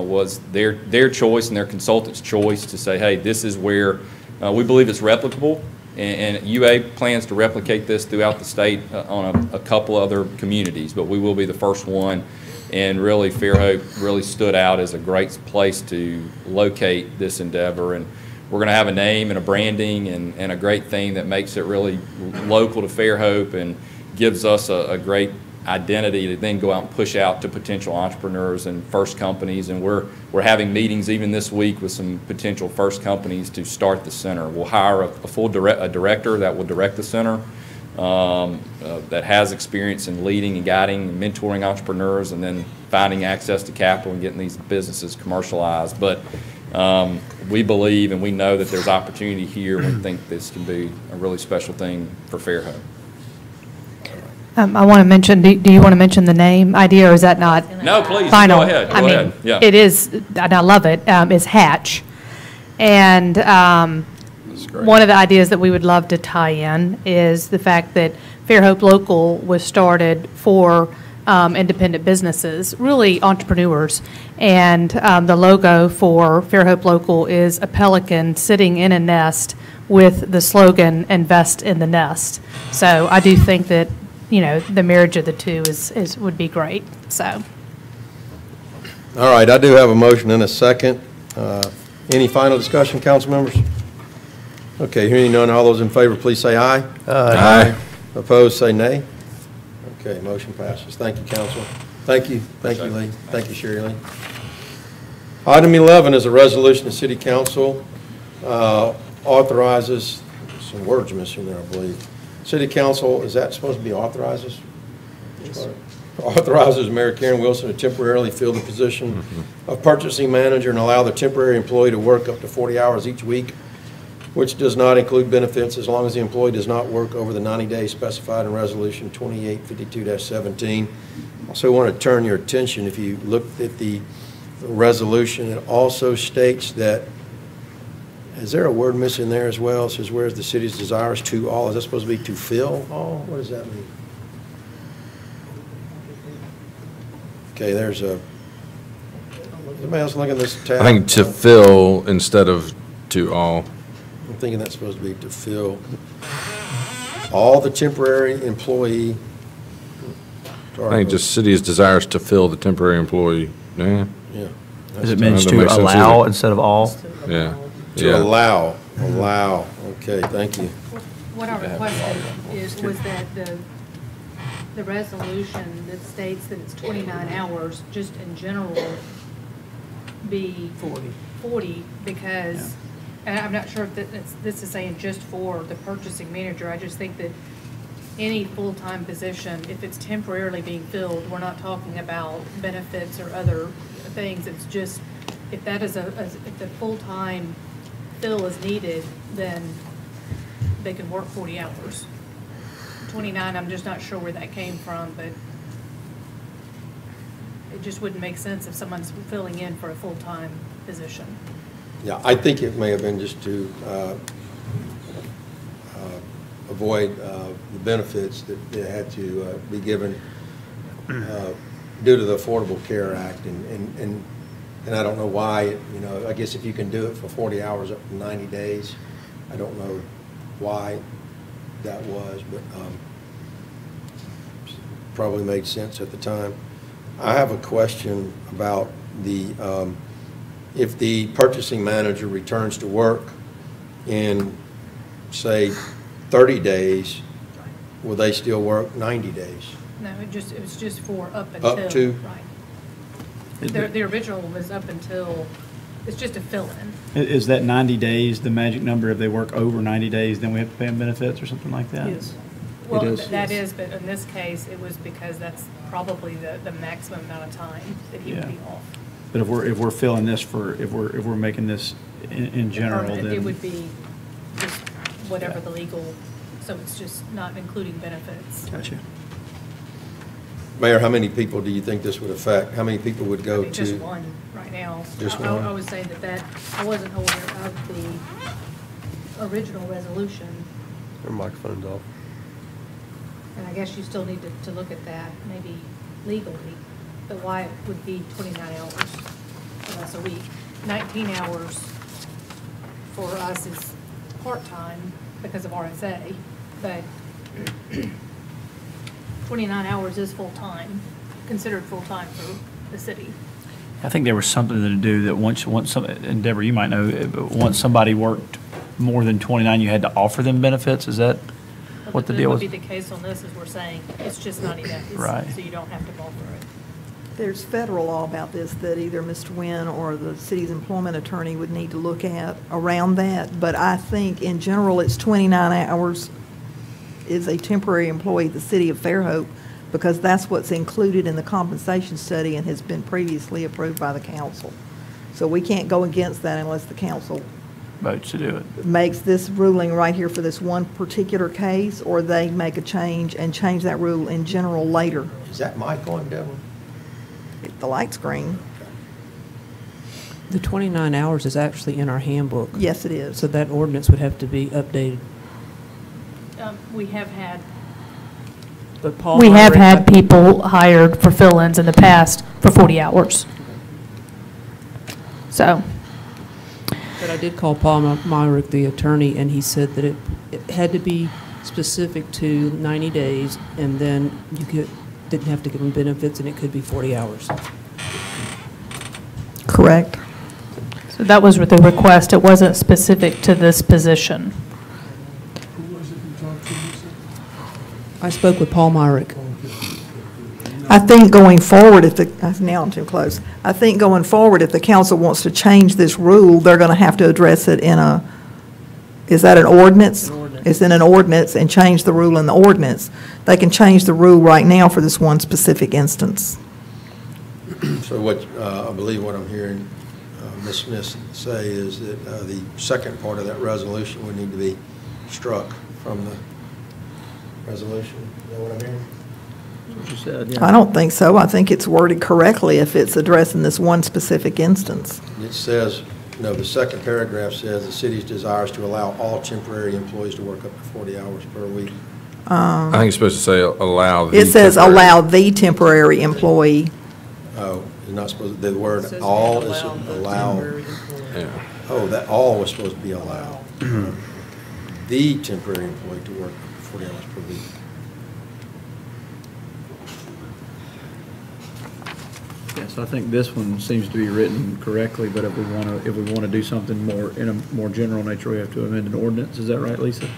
was their choice and their consultant's choice to say, hey, this is where we believe it's replicable. And UA plans to replicate this throughout the state on a couple other communities, but we will be the first one. And really, Fairhope really stood out as a great place to locate this endeavor. And we're going to have a name and a branding and a great thing that makes it really local to Fairhope and gives us a great identity to then go out and push out to potential entrepreneurs and first companies. And we're having meetings even this week with some potential first companies to start the center. We'll hire a full director that will direct the center that has experience in leading and guiding and mentoring entrepreneurs and then finding access to capital and getting these businesses commercialized. But we believe and we know that there's opportunity here. We think this can be a really special thing for Fairhope. I want to mention, do you want to mention the name idea, or is that not No, please, final? go ahead. Go ahead. Yeah. It is, and I love it, is Hatch. And one of the ideas that we would love to tie in is the fact that Fairhope Local was started for independent businesses, really entrepreneurs. And the logo for Fairhope Local is a pelican sitting in a nest with the slogan, "Invest in the Nest." So I do think that, you know, the marriage of the two would be great, so. All right, I do have a motion and a second. Any final discussion, council members? Okay, hearing none, all those in favor, please say aye. Aye. Opposed, say nay. Okay, motion passes. Thank you, council. Thank you, Lee. Thank you, Sherry Lee. Item 11 is a resolution the city council authorizes, some words missing there, I believe. City council, is that supposed to be authorizes? authorizes Mayor Karen Wilson to temporarily fill the position of purchasing manager and allow the temporary employee to work up to 40 hours each week, which does not include benefits as long as the employee does not work over the 90 days specified in Resolution 2852-17. Also want to turn your attention, if you looked at the resolution, it also states that, is there a word missing there as well? It says, whereas the city's desires to all, is that supposed to be to fill all? What does that mean? Okay, there's a, anybody else look at this tab? I think to fill instead of to all. I'm thinking that's supposed to be to fill all the temporary employee. I think just city's desires to fill the temporary employee. Yeah. Yeah. Does it mean to allow instead of all? Yeah. To allow, okay, thank you. What I requested was that the resolution that states that it's 29 hours, just in general, be 40, because, and I'm not sure if this is saying just for the purchasing manager. I just think that any full-time position, if it's temporarily being filled, we're not talking about benefits or other things. It's just, if that is if the full-time fill is needed, then they can work 40 hours. 29, I'm just not sure where that came from, but it just wouldn't make sense if someone's filling in for a full-time position. Yeah, I think it may have been just to avoid the benefits that had to be given due to the Affordable Care Act, and I don't know why, I guess if you can do it for 40 hours up to 90 days, I don't know why that was, but probably made sense at the time. I have a question about the, if the purchasing manager returns to work in, say, 30 days, will they still work 90 days? No, it was just for up until. Up to? Right. The original was up until, it's just a fill-in. Is that 90 days the magic number? If they work over 90 days, then we have to pay them benefits or something like that? Yes. Well, that is, but in this case, it was because that's probably the maximum amount of time that he would be off. But if we're filling this for, if we're making this in general, Permanent, then it would be just whatever the legal, so it's just not including benefits. Gotcha. Mayor, how many people do you think this would affect? How many people would go to? Just one right now. Just one? I would say that I wasn't aware of the original resolution. Your microphone's off. And I guess you still need to look at that, maybe legally, but why it would be 29 hours for us a week. 19 hours for us is part-time because of RSA, but 29 hours is full-time, considered full-time for the city. I think there was something to do that once some, and Deborah, you might know, once somebody worked more than 29, you had to offer them benefits. Is that what the deal was? That would be the case on this, is we're saying it's just 90 days. Right. So you don't have to offer it. There's federal law about this that either Mr. Wynn or the city's employment attorney would need to look at around that. But I think in general, it's 29 hours is a temporary employee at the city of Fairhope, because that's what's included in the compensation study and has been previously approved by the council. So we can't go against that unless the council votes to do it. Makes this ruling right here for this one particular case, or they make a change and change that rule in general later. Is that mic on, Deborah? The light's green. The 29 hours is actually in our handbook. Yes, it is. So that ordinance would have to be updated. We have had. But Paul, We have had people hired for fill-ins in the past for 40 hours. So. But I did call Paul Myrick, the attorney, and he said that it had to be specific to 90 days, and then you didn't have to give them benefits, and it could be 40 hours. Correct. So that was the request. It wasn't specific to this position. Who was it you talked to, Lisa? I spoke with Paul Myrick. I think going forward, now I'm too close. I think going forward, if the council wants to change this rule, they're going to have to address it in is that an ordinance? It's in an ordinance and change the rule in the ordinance. They can change the rule right now for this one specific instance. So what, I believe what I'm hearing Ms. Smith say is that the second part of that resolution would need to be struck from the resolution. Is that what I'm hearing? That's what you said, yeah. I don't think so. I think it's worded correctly if it's addressing this one specific instance. It says, no, the second paragraph says the city's desires to allow all temporary employees to work up to 40 hours per week. I think it's supposed to say allow the. It says temporary. allow the temporary employee. Oh, you're not supposed, the word all is allow. Yeah. Oh, that all was supposed to be allowed. The temporary employee to work 40 hours per week. Yes, I think this one seems to be written correctly, but if we want to do something more, in a more general nature, we have to amend an ordinance. Is that right, Lisa?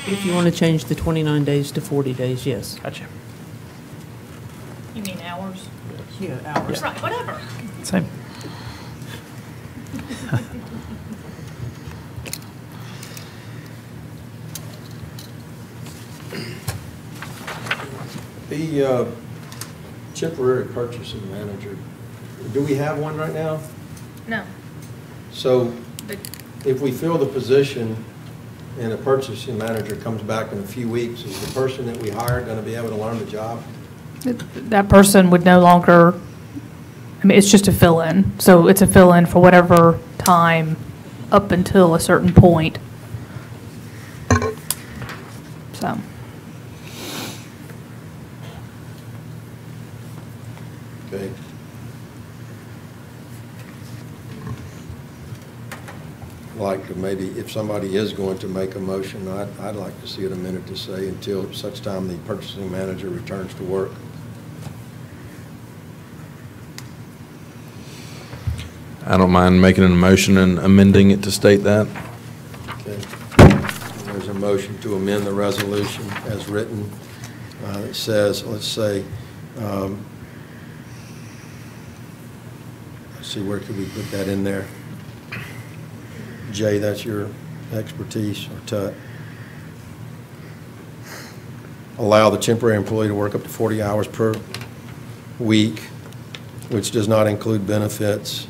If you want to change the 29 days to 40 days, yes. Gotcha. You mean hours? Yeah, hours. Right, whatever. Same. The temporary purchasing manager, do we have one right now? No. So But if we fill the position and a purchasing manager comes back in a few weeks, is the person that we hired going to be able to learn the job? That person would no longer, I mean, it's just a fill-in. So it's a fill-in for whatever time up until a certain point. So. Okay. Like to maybe, if somebody is going to make a motion, I'd like to see it amended to say until such time the purchasing manager returns to work. I don't mind making an motion and amending it to state that. Okay. There's a motion to amend the resolution as written. It says, let's say, let's see, where could we put that in there? Jay, that's your expertise, or Tut. Allow the temporary employee to work up to 40 hours per week, which does not include benefits,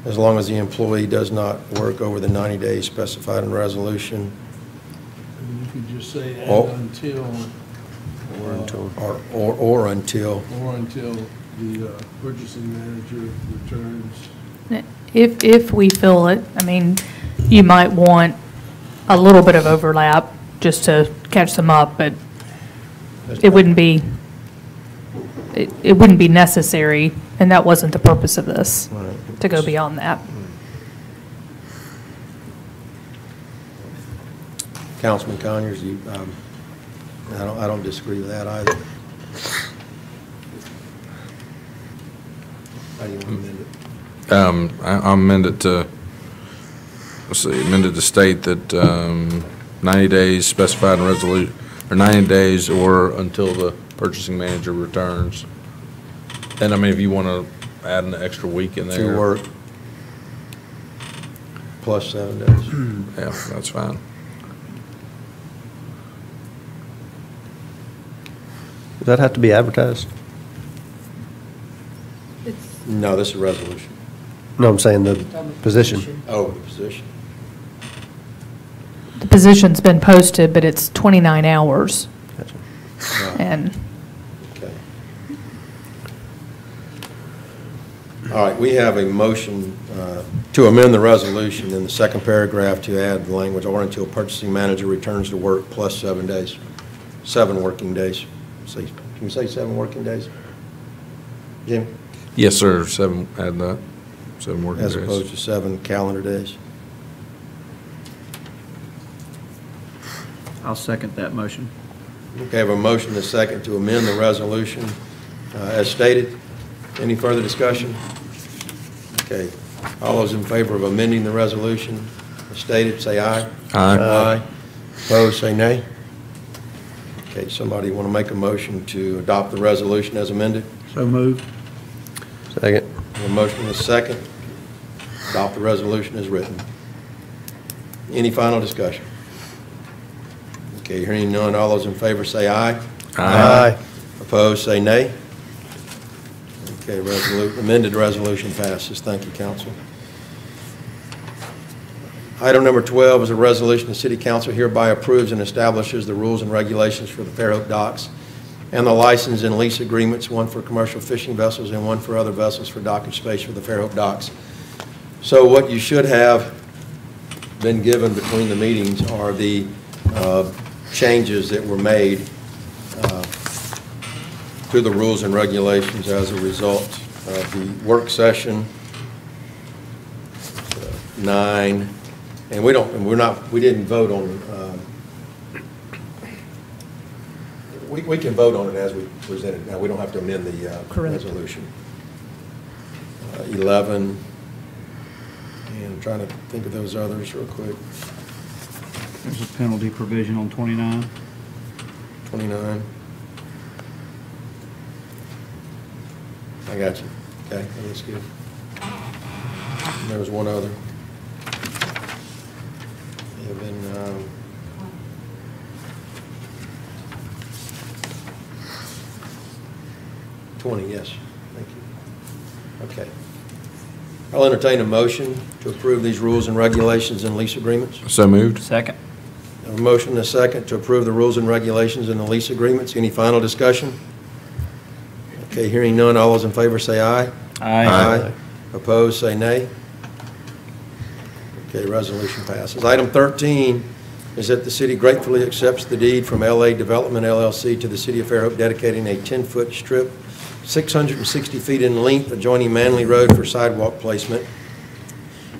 as long as the employee does not work over the 90 days specified in the resolution. And you could just say and Oh. until. Or until. Or until the purchasing manager returns. If we fill it, I mean, you might want a little bit of overlap just to catch them up, but it wouldn't be, it wouldn't be necessary, and that wasn't the purpose of this, to go beyond that. Councilman Conyers, you, I don't disagree with that either. How do you want to amend it? I amend it to, let's see, amend it to state that 90 days specified in resolution, or 90 days or until the purchasing manager returns. And I mean, if you want to add an extra week in there. To work plus 7 days. Yeah, that's fine. Does that have to be advertised? No, this is a resolution. No, I'm saying the position. Oh, the position. The position's been posted, but it's 29 hours. Gotcha. And Okay. All right, we have a motion to amend the resolution in the second paragraph to add the language, or until purchasing manager returns to work plus 7 days, 7 working days. Can you say 7 working days? Jim? Yes, sir, 7, add that, 7 working days. As opposed to 7 calendar days. I'll second that motion. Okay, I have a motion and a second to amend the resolution as stated. Any further discussion? Okay, all those in favor of amending the resolution as stated, say aye. Aye. Aye. Opposed, say nay. Okay, somebody want to make a motion to adopt the resolution as amended? So moved. Second. A motion and a second. Adopt the resolution as written. Any final discussion? Okay, hearing none, all those in favor say aye. Aye. Opposed, say nay. Okay, amended resolution passes. Thank you, council. Item number 12 is a resolution the City Council hereby approves and establishes the rules and regulations for the Fairhope docks and the license and lease agreements, one for commercial fishing vessels and one for other vessels for dockage space for the Fairhope docks. So what you should have been given between the meetings are the changes that were made to the rules and regulations as a result of the work session 9, and we didn't vote on. We can vote on it as we presented. Now we don't have to amend the resolution. 11, and I'm trying to think of those others real quick. There's a penalty provision on 29. 29. I got you. Okay, that's good. And there was one other. And then, 20, yes. Thank you. Okay. I'll entertain a motion to approve these rules and regulations and lease agreements. So moved. Second. A motion and a second to approve the rules and regulations and the lease agreements. Any final discussion? Okay, hearing none, all those in favor say aye. Aye. Opposed, say nay. Okay, resolution passes. Item 13 is that the city gratefully accepts the deed from LA Development LLC to the City of Fairhope dedicating a 10-foot strip 660 feet in length adjoining Manley Road for sidewalk placement.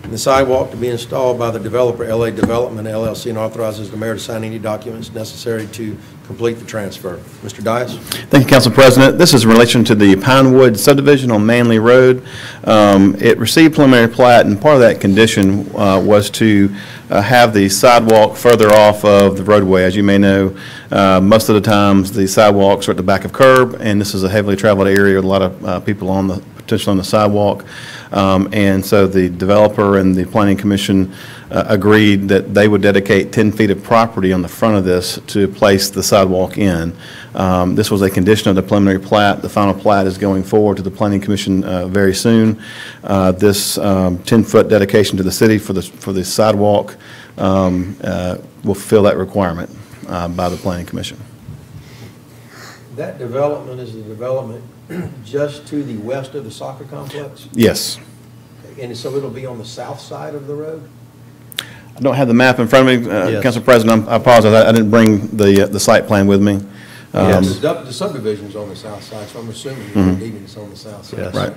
And the sidewalk to be installed by the developer, LA Development LLC, and authorizes the mayor to sign any documents necessary to complete the transfer. Mr. Dias? Thank you, Council President. This is in relation to the Pinewood subdivision on Manley Road. It received preliminary plat, and part of that condition was to have the sidewalk further off of the roadway. As you may know, most of the times the sidewalks are at the back of curb, and this is a heavily traveled area with a lot of people potentially on the sidewalk. And so the developer and the Planning Commission agreed that they would dedicate 10 feet of property on the front of this to place the sidewalk in. This was a condition of the preliminary plat. The final plat is going forward to the Planning Commission very soon. This 10-foot dedication to the city for the sidewalk will fulfill that requirement by the Planning Commission. That development is the development just to the west of the soccer complex? Yes. And so it'll be on the south side of the road? I don't have the map in front of me, Yes. Council President. I apologize. I didn't bring the site plan with me. Yes, the subdivision's on the south side, so I'm assuming the deeding's on the south side. Yes. Right.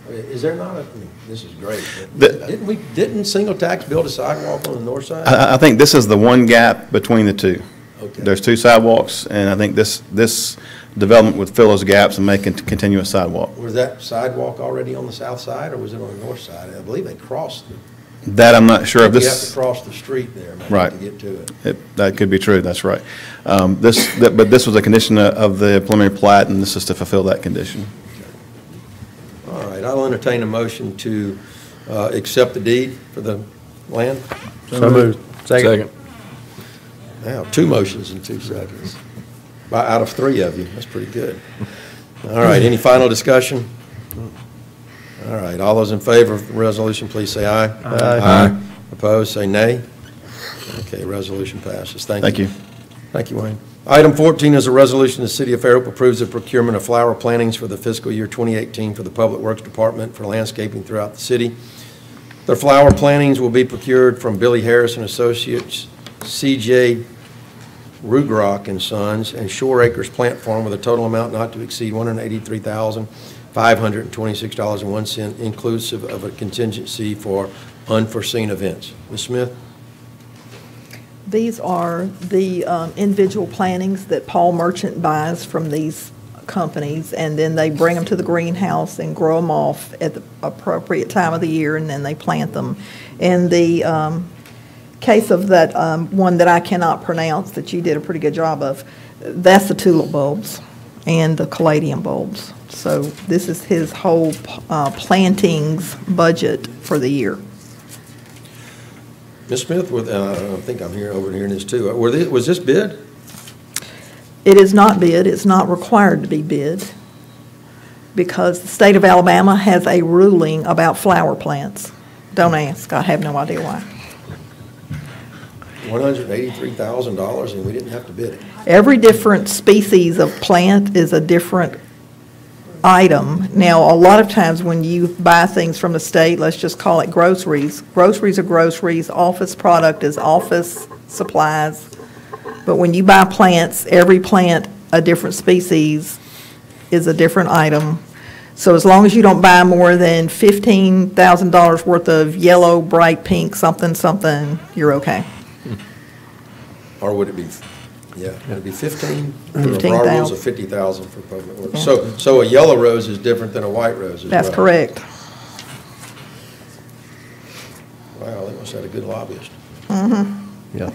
Is there not this is great, but didn't Single Tax build a sidewalk on the north side? I think this is the one gap between the two. Okay. There's two sidewalks, and I think this development would fill those gaps and make a continuous sidewalk. Was that sidewalk already on the south side, or was it on the north side? I believe they crossed it. That I'm not sure of. You have to cross the street there, maybe, right, to get to it. That could be true, that's right. But this was a condition of the preliminary plat, and this is to fulfill that condition. Okay. All right, I'll entertain a motion to accept the deed for the land. So moved. Second. Now, 2 motions in 2 seconds. Out of 3 of you, that's pretty good. All right, any final discussion? All right, all those in favor of the resolution, please say aye. Aye. Opposed, say nay. Okay, resolution passes. Thank you. Thank you, Wayne. Item 14 is a resolution the City of Fairhope approves the procurement of flower plantings for the fiscal year 2018 for the Public Works Department for landscaping throughout the city. The flower plantings will be procured from Billy Harris and Associates, C.J. Rugrock and Sons, and Shore Acres Plant Farm with a total amount not to exceed $183,526.01, inclusive of a contingency for unforeseen events. Ms. Smith? These are the individual plantings that Paul Merchant buys from these companies, and then they bring them to the greenhouse and grow them off at the appropriate time of the year, and then they plant them. In the case of that one that I cannot pronounce that you did a pretty good job of, that's the tulip bulbs and the caladium bulbs. So this is his whole plantings budget for the year. Ms. Smith, I think I'm overhearing this too. Was this bid? It is not bid, it's not required to be bid, because the state of Alabama has a ruling about flower plants. Don't ask, I have no idea why. $183,000 and we didn't have to bid it. Every different species of plant is a different item. Now, a lot of times when you buy things from the state, let's just call it groceries. Groceries are groceries, office product is office supplies. But when you buy plants, every plant, a different species, is a different item. So as long as you don't buy more than $15,000 worth of yellow, bright pink, something, something, you're okay. Or would it be, would it be 15? 15,000. Our rules are 50,000 for public works. So a yellow rose is different than a white rose as well? That's correct. Wow, they must have had a good lobbyist. Mm-hmm. Yeah.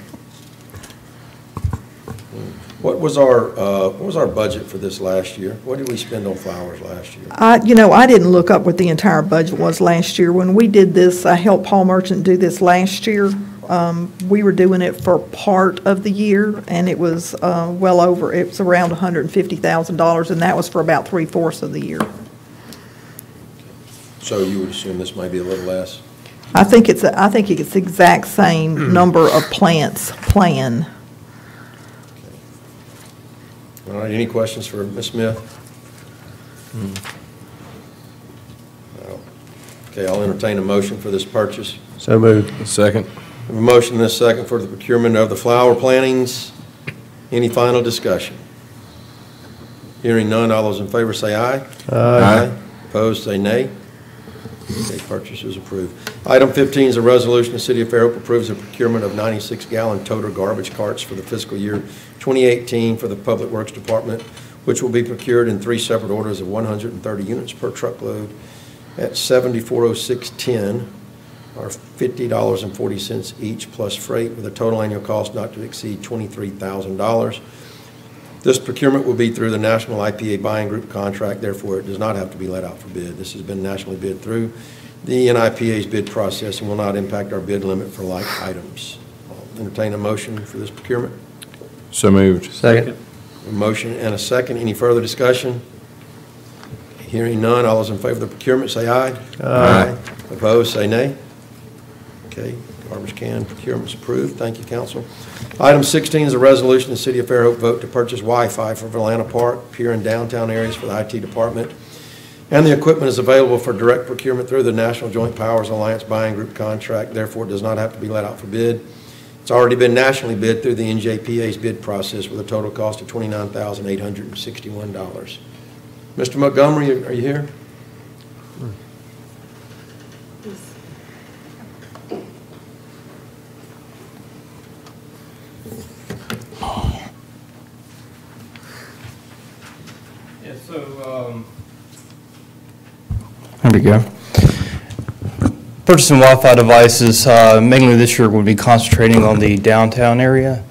What was our budget for this last year? What did we spend on flowers last year? I didn't look up what the entire budget was last year. When we did this, I helped Paul Merchant do this last year. We were doing it for part of the year, and it was it was around $150,000, and that was for about 3/4 of the year. So you would assume this might be a little less? I think it's the exact same number of plants planned. All right, any questions for Ms. Smith? No. Okay, I'll entertain a motion for this purchase. So moved. Second. We have a motion and a second for the procurement of the flower plantings. Any final discussion? Hearing none, all those in favor say aye. Aye. Opposed, say nay. Okay, purchase is approved. Item 15 is a resolution. The City of Fairhope approves the procurement of 96-gallon toter garbage carts for the fiscal year 2018 for the Public Works Department, which will be procured in 3 separate orders of 130 units per truckload at $74.0610, or $50.40 each plus freight, with a total annual cost not to exceed $23,000. This procurement will be through the National IPA Buying Group contract, therefore it does not have to be let out for bid. This has been nationally bid through the NIPA's bid process and will not impact our bid limit for like items. I'll entertain a motion for this procurement. So moved. Second. A motion and a second. Any further discussion? Hearing none, all those in favor of the procurement say aye. Aye. Opposed, say nay. Okay, garbage can procurement is approved. Thank you, council. Item 16 is a resolution the City of Fairhope vote to purchase Wi-Fi for Valana Park, pier, and downtown areas for the IT department. And the equipment is available for direct procurement through the National Joint Powers Alliance Buying Group contract. Therefore, it does not have to be let out for bid. It's already been nationally bid through the NJPA's bid process with a total cost of $29,861. Mr. Montgomery, are you here? Yeah, so, there we go. Purchasing Wi-Fi devices, mainly this year we'll be concentrating on the downtown area.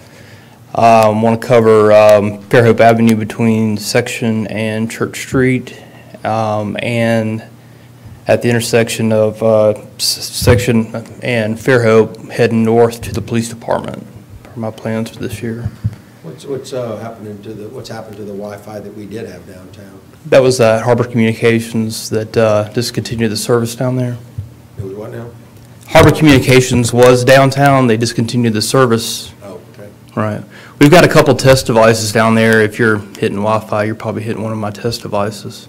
Want to cover Fairhope Avenue between Section and Church Street, and at the intersection of Section and Fairhope, heading north to the police department. Are my plans for this year. What's happened to the Wi-Fi that we did have downtown? That was Harbor Communications that discontinued the service down there. It was what now? Harbor Communications was downtown. They discontinued the service. Oh, okay. Right. We've got a couple test devices down there. If you're hitting Wi-Fi, you're probably hitting one of my test devices.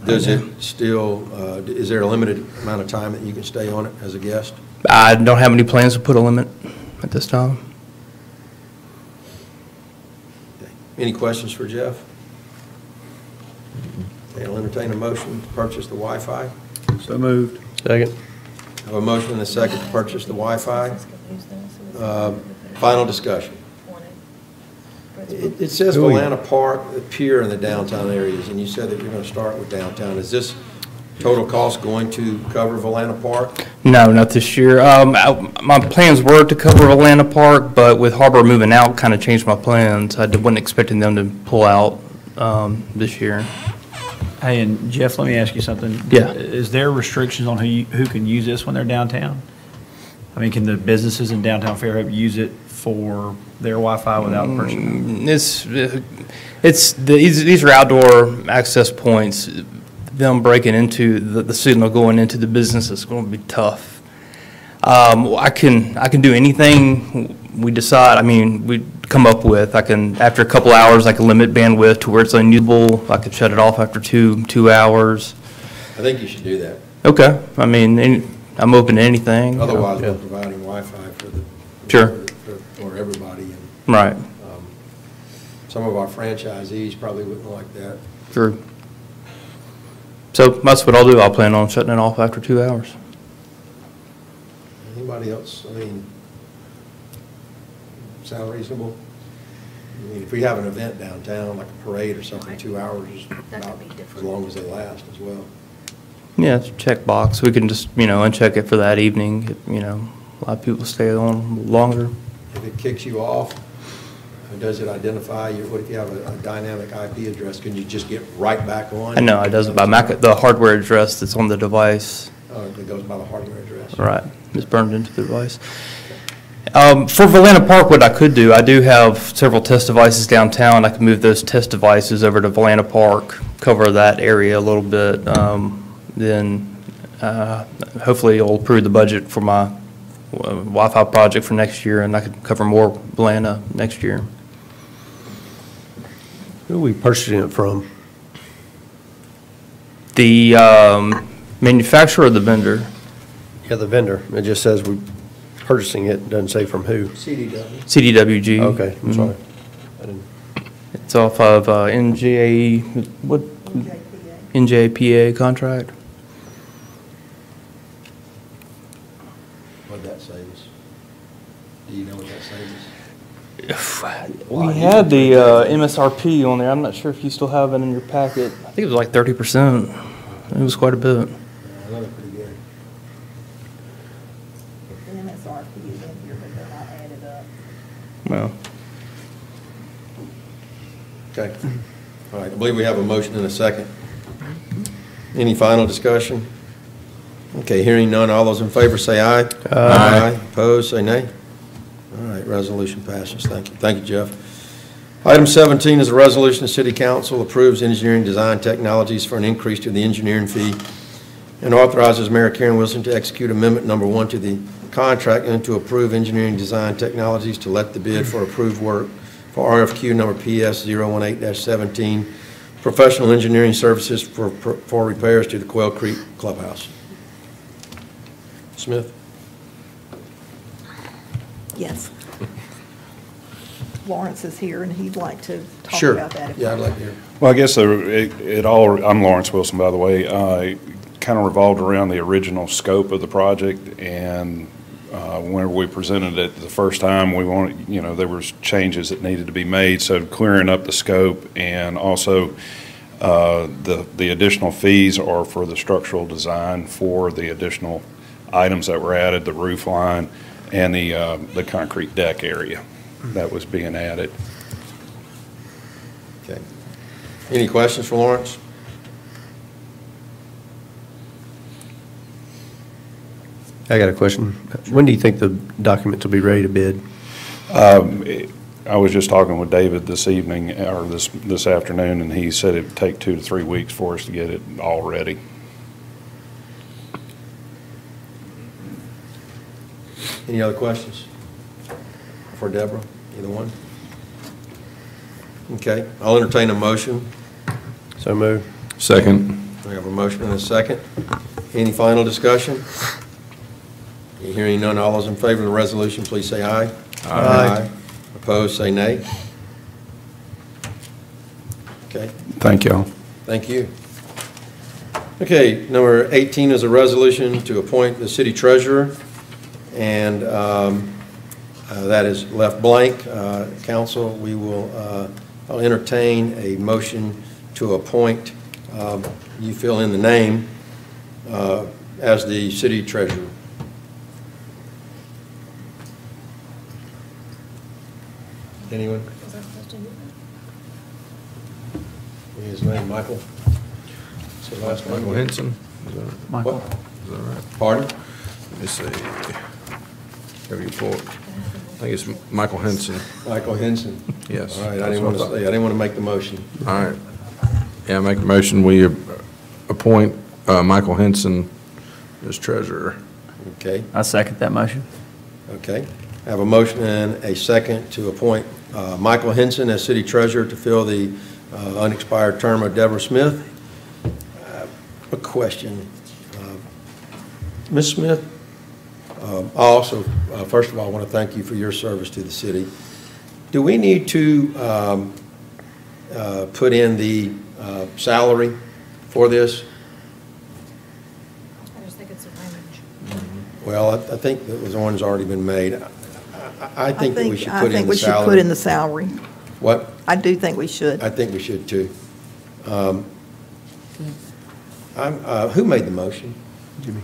Does it still, is there a limited amount of time that you can stay on it as a guest? I don't have any plans to put a limit at this time. Any questions for Jeff? Okay, I'll entertain a motion to purchase the Wi-Fi. So moved. Second. I have a motion and a second to purchase the Wi-Fi. Final discussion. It says Valana Park, the pier, and the downtown areas, and you said that you're going to start with downtown. Is this total cost going to cover Valana Park? No, not this year. My plans were to cover Atlanta Park, but with Harbor moving out, kind of changed my plans. I wasn't expecting them to pull out this year. Hey, and Jeff, let me ask you something. Yeah. Is there restrictions on who can use this when they're downtown? I mean, can the businesses in downtown Fairhope use it for their Wi-Fi without purchasing? These are outdoor access points. Them breaking into the signal going into the business is going to be tough. I can do anything we decide. I mean, we come up with. After a couple hours, I can limit bandwidth to where it's unusable. I could shut it off after two hours. I think you should do that. Okay. I mean, I'm open to anything. Otherwise, we're providing Wi-Fi for the. Sure. For everybody. And, right. Some of our franchisees probably wouldn't like that. True. So that's what I'll do. I'll plan on shutting it off after 2 hours. Anybody else? I mean, sound reasonable? I mean, if we have an event downtown, like a parade or something, 2 hours is about as long as they last as well. Yeah, it's a check box. We can just, uncheck it for that evening. A lot of people stay on longer. If it kicks you off, does it identify you? What if you have a dynamic IP address? Can you just get right back on? I know it doesn't by the hardware address that's on the device. Oh, it goes by the hardware address. Right, it's burned into the device. For Valana Park, what I could do, I do have several test devices downtown. I could move those test devices over to Valana Park, cover that area a little bit. Then hopefully it'll approve the budget for my Wi-Fi project for next year, and I could cover more Valana next year. Who are we purchasing it from? The manufacturer or the vendor? Yeah, the vendor. It just says we're purchasing it, doesn't say from who. CDW. CDWG. Okay, I'm sorry. I didn't. It's off of NJPA contract. What'd that save us? Do you know what that saves us? We had the MSRP on there. I'm not sure if you still have it in your packet. I think it was like 30%. It was quite a bit. I know pretty good. The MSRP is in here, but they're not added up. Well. Okay. All right, I believe we have a motion and a second. Any final discussion? Okay, hearing none, all those in favor say aye. Aye. Opposed, say nay. All right, resolution passes. Thank you. Thank you, Jeff. Item 17 is a resolution the City Council approves engineering design technologies for an increase to the engineering fee and authorizes Mayor Karen Wilson to execute amendment number 1 to the contract and to approve engineering design technologies to let the bid for approved work for RFQ number PS 018-17, professional engineering services for repairs to the Quail Creek Clubhouse. Smith? Yes. Lawrence is here, and he'd like to talk Sure. about that. Yeah, I'd like to hear. Well, I guess I'm Lawrence Wilson, by the way. It kind of revolved around the original scope of the project, and whenever we presented it the first time, there was changes that needed to be made, so clearing up the scope, and also the additional fees are for the structural design for the additional items that were added, the roof line, and the concrete deck area that was being added. Okay. Any questions for Lawrence? I got a question. When do you think the documents will be ready to bid? I was just talking with David this evening, or this afternoon, and he said it'd take 2 to 3 weeks for us to get it all ready. Any other questions for Deborah? Either one? Okay, I'll entertain a motion. So moved. Second. We have a motion and a second. Any final discussion? Hearing none, all those in favor of the resolution, please say aye. Aye. Opposed, say nay. Okay. Thank y'all. Thank you. Okay, number 18 is a resolution to appoint the city treasurer, and that is left blank. Council, we will I'll entertain a motion to appoint, you fill in the name, as the city treasurer. Anyone? What is his name, Michael? What's his last name? Michael Henson. Michael. Is that right? Pardon? Let me see. Have you pulled? I think it's Michael Henson. Michael Henson? Yes. All right, I didn't want to make the motion. All right. Yeah, make a motion, we appoint Michael Henson as treasurer. Okay, I second that motion. okay. I have a motion and a second to appoint Michael Henson as city treasurer to fill the unexpired term of Deborah Smith. A question. Ms. Smith, I also, first of all, I want to thank you for your service to the city. Do we need to put in the salary for this? I just think it's a range. Well, I think that the one's already been made. I think that we should put in the salary. I think we should put in the salary. What? I do think we should. I think we should too. Who made the motion? Jimmy.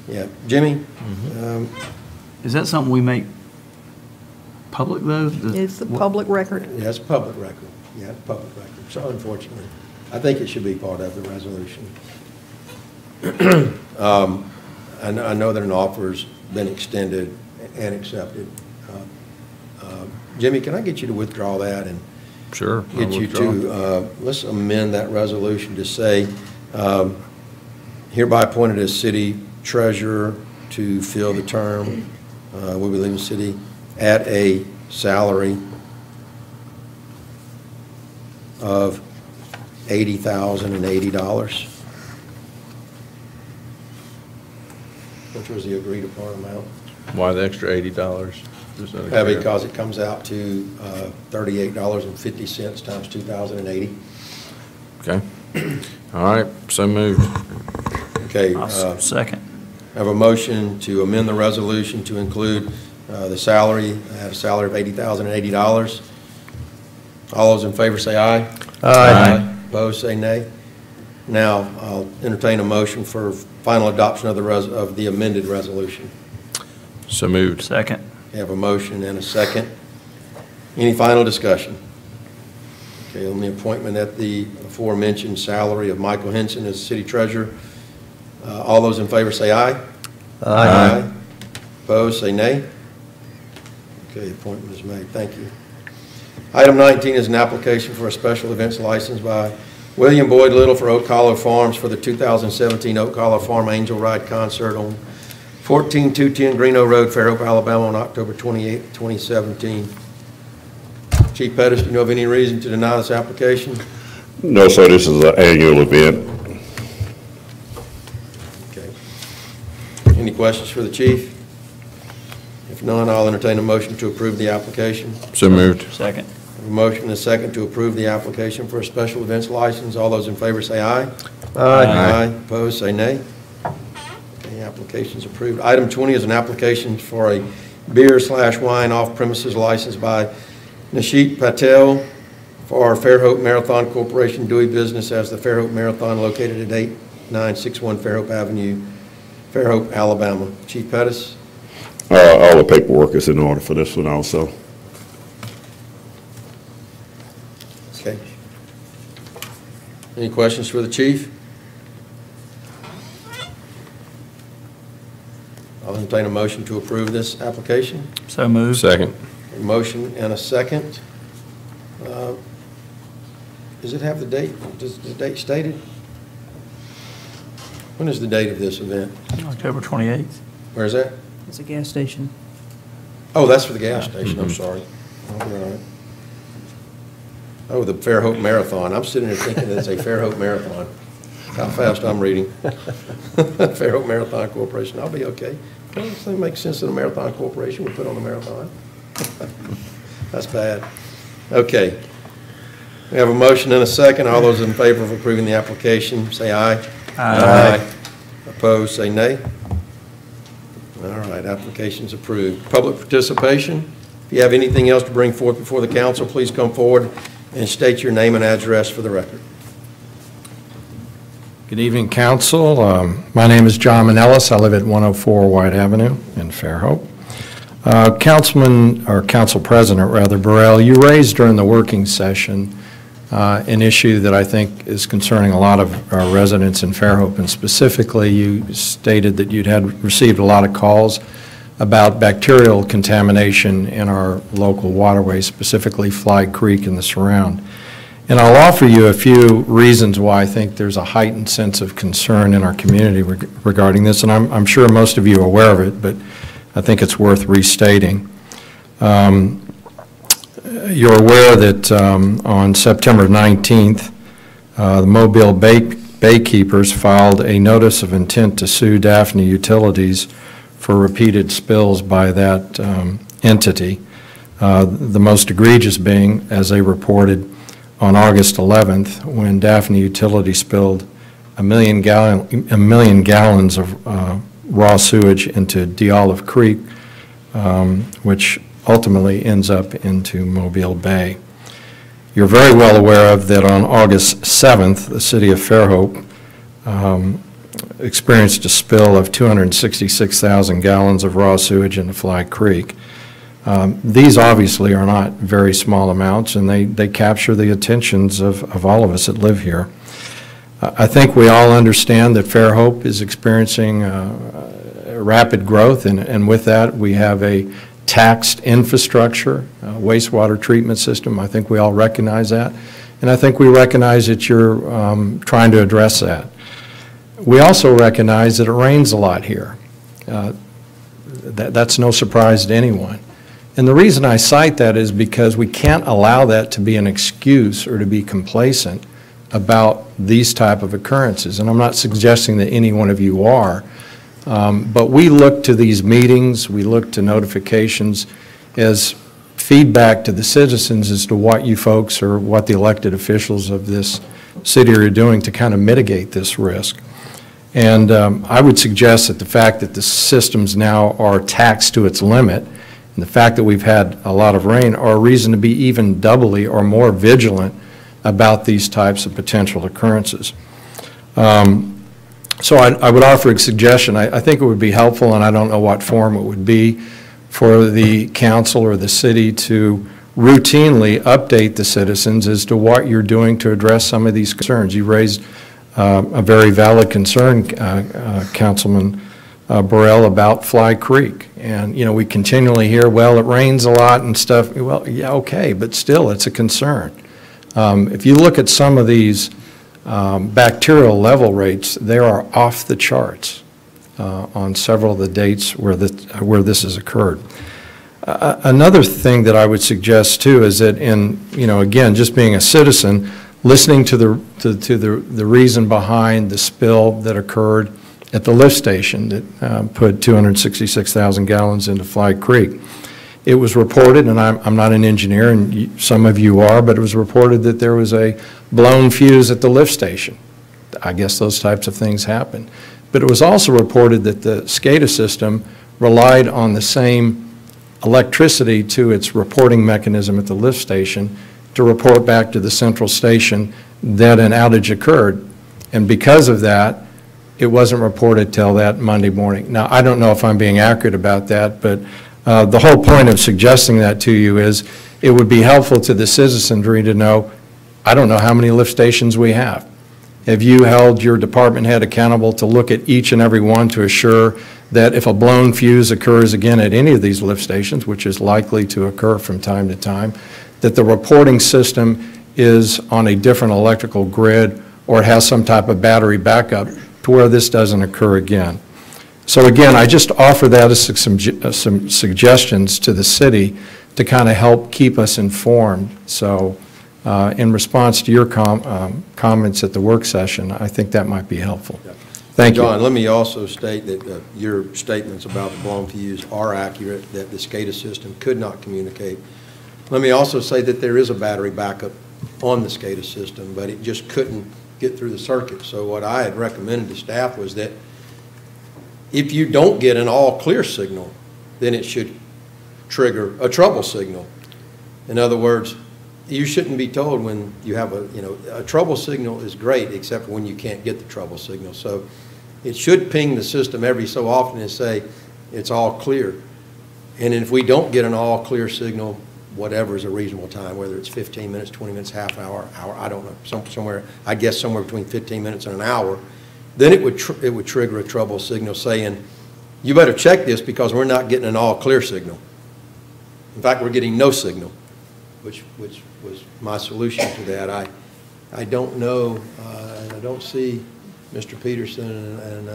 Yeah, Jimmy? Is that something we make public, though? It's the public record. Yeah, it's public record. Yeah, it's public record. So unfortunately, I think it should be part of the resolution. I know that an offer's been extended and accepted. Jimmy, can I get you to withdraw that and Sure. get you to, let's amend that resolution to say, hereby appointed as city treasurer to fill the term, we will leave the city at a salary of $80,080, which was the agreed upon amount. Why the extra $80? Because it comes out to $38.50 times 2,080. Okay. All right, so moved. Okay. Second. I have a motion to amend the resolution to include the salary, at a salary of $80,080. All those in favor say aye. Aye. Opposed, say nay. Now, I'll entertain a motion for final adoption of the amended resolution. So moved. Second. We have a motion and a second. Any final discussion? Okay, on the appointment at the aforementioned salary of Michael Henson as city treasurer. All those in favor say aye. Aye. Opposed, say nay. Okay, appointment is made. Thank you. Item 19 is an application for a special events license by William Boyd Little for Oak Hollow Farms for the 2017 Oak Hollow Farm Angel Ride Concert on 14210 Greeno Road, Fairhope, Alabama, on October 28, 2017. Chief Pettis, do you know of any reason to deny this application? No, sir, this is an annual event. Okay. Any questions for the chief? If none, I'll entertain a motion to approve the application. So moved. Second. A motion and a second to approve the application for a special events license. All those in favor say aye. Aye. Opposed, say nay. Okay, application's approved. Item 20 is an application for a beer/wine off-premises license by Nishit Patel for Fairhope Marathon Corporation doing business as the Fairhope Marathon located at 8961 Fairhope Avenue, Fairhope, Alabama. Chief Pettis? All the paperwork is in order for this one also. Okay. Any questions for the chief? I'll entertain a motion to approve this application. So moved. Second. A motion and a second. Does it have the date? Does the date stated? When is the date of this event? October 28th. Where is that? It's a gas station. Oh, that's for the gas station. I'm sorry. All right. Oh, the Fairhope Marathon. I'm sitting there thinking it's a Fairhope Marathon. How fast I'm reading. Fairhope Marathon Corporation. I'll be okay. Well, this thing makes sense that a marathon corporation would put on a marathon. That's bad. Okay. We have a motion and a second. All those in favor of approving the application, say aye. Aye. Opposed, say nay. All right, application's approved. Public participation. If you have anything else to bring forth before the council, please come forward and state your name and address for the record. Good evening, council. My name is John Manellis. I live at 104 White Avenue in Fairhope. Council President, rather, Burrell, you raised during the working session an issue that I think is concerning a lot of our residents in Fairhope, and specifically you stated that you'd received a lot of calls about bacterial contamination in our local waterways, specifically Fly Creek and the surround. And I'll offer you a few reasons why I think there's a heightened sense of concern in our community regarding this, and I'm sure most of you are aware of it, but I think it's worth restating. You're aware that on September 19th, the Mobile Baykeepers filed a notice of intent to sue Daphne Utilities for repeated spills by that entity. The most egregious being, as they reported, on August 11th, when Daphne Utility spilled a million gallons of raw sewage into D'Olive Creek, which ultimately ends up into Mobile Bay. You're very well aware of that on August 7th, the city of Fairhope experienced a spill of 266,000 gallons of raw sewage into Fly Creek. These obviously are not very small amounts, and they capture the attentions of all of us that live here. I think we all understand that Fairhope is experiencing rapid growth, and with that, we have a taxed infrastructure, wastewater treatment system. I think we all recognize that, and I think we recognize that you're trying to address that. We also recognize that it rains a lot here. That's no surprise to anyone. And the reason I cite that is because we can't allow that to be an excuse or to be complacent about these type of occurrences. And I'm not suggesting that any one of you are, but we look to these meetings, we look to notifications as feedback to the citizens as to what you folks or what the elected officials of this city are doing to kind of mitigate this risk. And I would suggest that the fact that the systems now are taxed to its limit and the fact that we've had a lot of rain are a reason to be even doubly or more vigilant about these types of potential occurrences. So I would offer a suggestion. I think it would be helpful, and I don't know what form it would be, for the council or the city to routinely update the citizens as to what you're doing to address some of these concerns. You raised a very valid concern, Councilman Burrell, about Fly Creek. And, you know, we continually hear, well, it rains a lot and stuff. Well, yeah, okay, but still, it's a concern. If you look at some of these bacterial level rates, they are off the charts on several of the dates where this has occurred. Another thing that I would suggest too is that again, just being a citizen, listening to the reason behind the spill that occurred at the lift station that put 266,000 gallons into Fly Creek. It was reported, and I'm not an engineer, and some of you are, but it was reported that there was a blown fuse at the lift station. I guess those types of things happen. But it was also reported that the SCADA system relied on the same electricity to its reporting mechanism at the lift station to report back to the central station that an outage occurred. And because of that, it wasn't reported till that Monday morning. Now, I don't know if I'm being accurate about that, but the whole point of suggesting that to you is it would be helpful to the citizenry to know, I don't know how many lift stations we have. Have you held your department head accountable to look at each and every one to assure that if a blown fuse occurs again at any of these lift stations, which is likely to occur from time to time, that the reporting system is on a different electrical grid or it has some type of battery backup to where this doesn't occur again? So again, I just offer that as some suggestions to the city to kind of help keep us informed. So in response to your comments at the work session, I think that might be helpful. Thank you. John, let me also state that your statements about the blown fuse are accurate, that the SCADA system could not communicate. Let me also say that there is a battery backup on the SCADA system, but it just couldn't get through the circuit. So what I had recommended to staff was that if you don't get an all clear signal, then it should trigger a trouble signal. In other words, you shouldn't be told when you have a trouble signal is great, except when you can't get the trouble signal. So it should ping the system every so often and say it's all clear. And if we don't get an all clear signal, whatever is a reasonable time, whether it's 15 minutes, 20 minutes, half hour, I don't know, somewhere, I guess somewhere between 15 minutes and an hour, then it would trigger a trouble signal saying you better check this because we're not getting an all clear signal. In fact, we're getting no signal, which was my solution to that. I don't know, I don't see Mr. Peterson and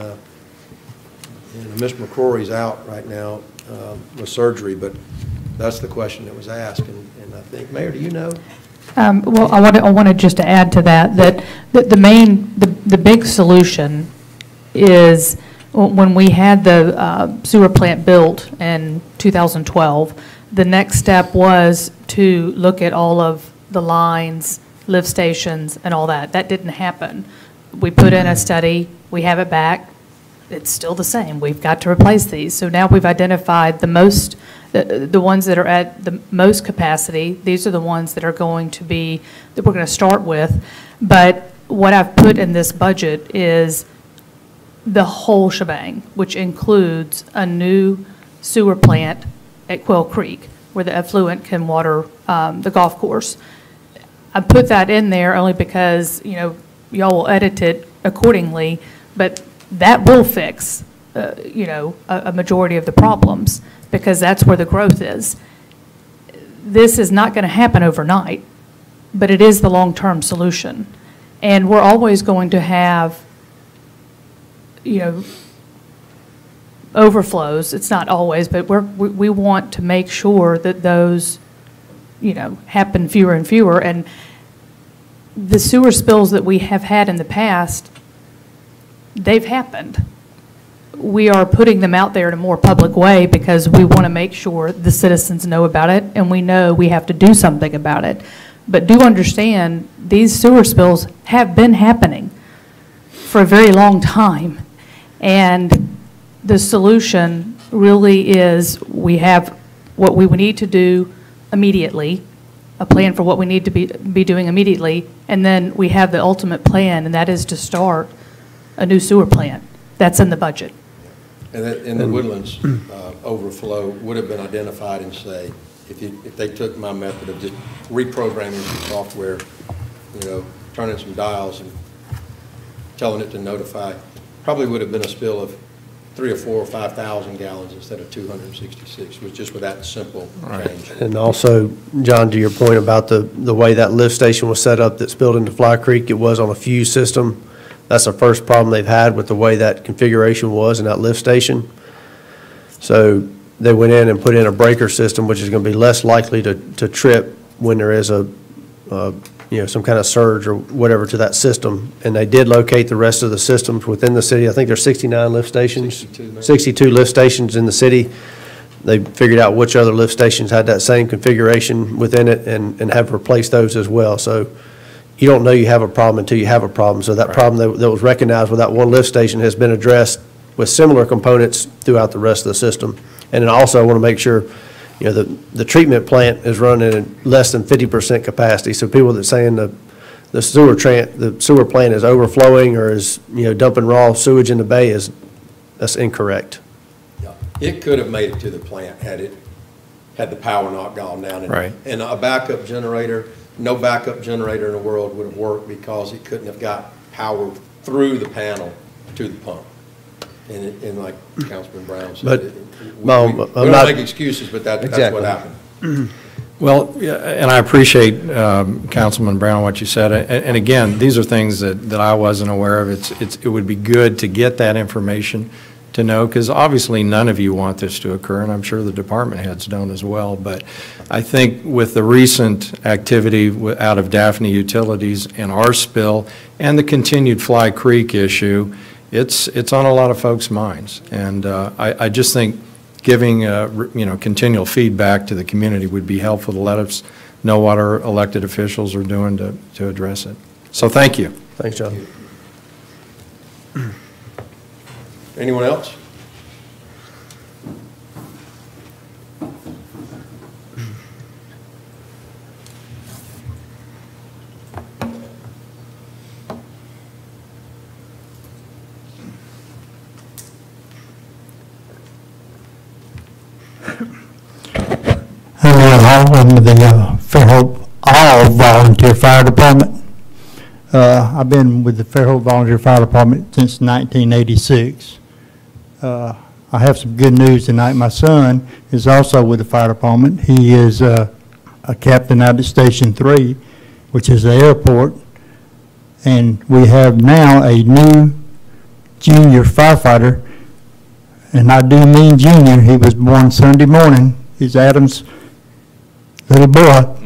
Ms. McCrory's out right now with surgery, but that's the question that was asked. And I think, Mayor, do you know? Well, I wanted just to add to that, the big solution is when we had the sewer plant built in 2012, the next step was to look at all of the lines, lift stations, and all that. That didn't happen. We put in a study, we have it back, it's still the same. We've got to replace these. So now we've identified the ones that are at the most capacity. These are the ones that are going to be, that we're going to start with. But what I've put in this budget is the whole shebang, which includes a new sewer plant at Quail Creek, where the effluent can water the golf course. I put that in there only because, y'all will edit it accordingly, but that will fix, a majority of the problems, because that's where the growth is. This is not going to happen overnight, but it is the long-term solution. And we're always going to have, overflows. It's not always, but we want to make sure that those, happen fewer and fewer. And the sewer spills that we have had in the past, they've happened. We are putting them out there in a more public way because we want to make sure the citizens know about it, and we know we have to do something about it. But do understand, these sewer spills have been happening for a very long time. And the solution really is we have what we need to do immediately, a plan for what we need to be doing immediately, and then we have the ultimate plan, and that is to start a new sewer plant. That's in the budget. And the Woodlands overflow would have been identified and say, if they took my method of just reprogramming some software, turning some dials and telling it to notify, probably would have been a spill of 3 or 4 or 5,000 gallons instead of 266, was just with that simple change. And also, John, to your point about the way that lift station was set up that spilled into Fly Creek, it was on a fuse system. That's the first problem they've had with the way that configuration was in that lift station. So they went in and put in a breaker system, which is going to be less likely to trip when there is some kind of surge or whatever to that system. And they did locate the rest of the systems within the city. I think there's 69 lift stations, 62 lift stations in the city. They figured out which other lift stations had that same configuration within it and have replaced those as well. So you don't know you have a problem until you have a problem. So that problem that was recognized with that one lift station has been addressed with similar components throughout the rest of the system. And then also I want to make sure, the treatment plant is running at less than 50% capacity. So people that saying the sewer plant is overflowing or is, dumping raw sewage in the bay that's incorrect. Yeah. It could have made it to the plant had the power not gone down. And a backup generator, no backup generator in the world would have worked because it couldn't have got power through the panel to the pump. And like Councilman Brown said, we don't make excuses, but that's what happened. Well, and I appreciate, Councilman Brown, what you said. And again, these are things that I wasn't aware of. It would be good to get that information to know, because obviously none of you want this to occur, and I'm sure the department heads don't as well. But I think with the recent activity out of Daphne Utilities and our spill and the continued Fly Creek issue, it's on a lot of folks' minds. And I just think giving continual feedback to the community would be helpful to let us know what our elected officials are doing to address it. So thank you. Thanks, John. Anyone else? I'm with the Fairhope All-Volunteer Fire Department. I've been with the Fairhope Volunteer Fire Department since 1986. I have some good news tonight. My son is also with the fire department. He is a captain out at Station 3, which is the airport. And we have now a new junior firefighter, and I do mean junior. He was born Sunday morning. He's Adam's little boy,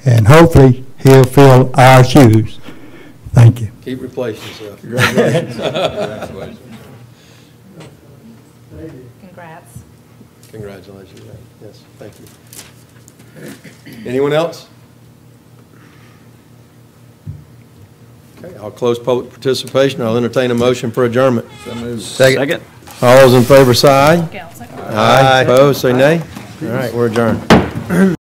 and hopefully he'll fill our shoes. Thank you. Keep replacing yourself. Congratulations. Congratulations. Congrats. Congratulations. Yes, thank you. Anyone else? Okay, I'll close public participation. I'll entertain a motion for adjournment. Second. All those in favor say aye. Aye. Opposed, say nay. All right, we're adjourned.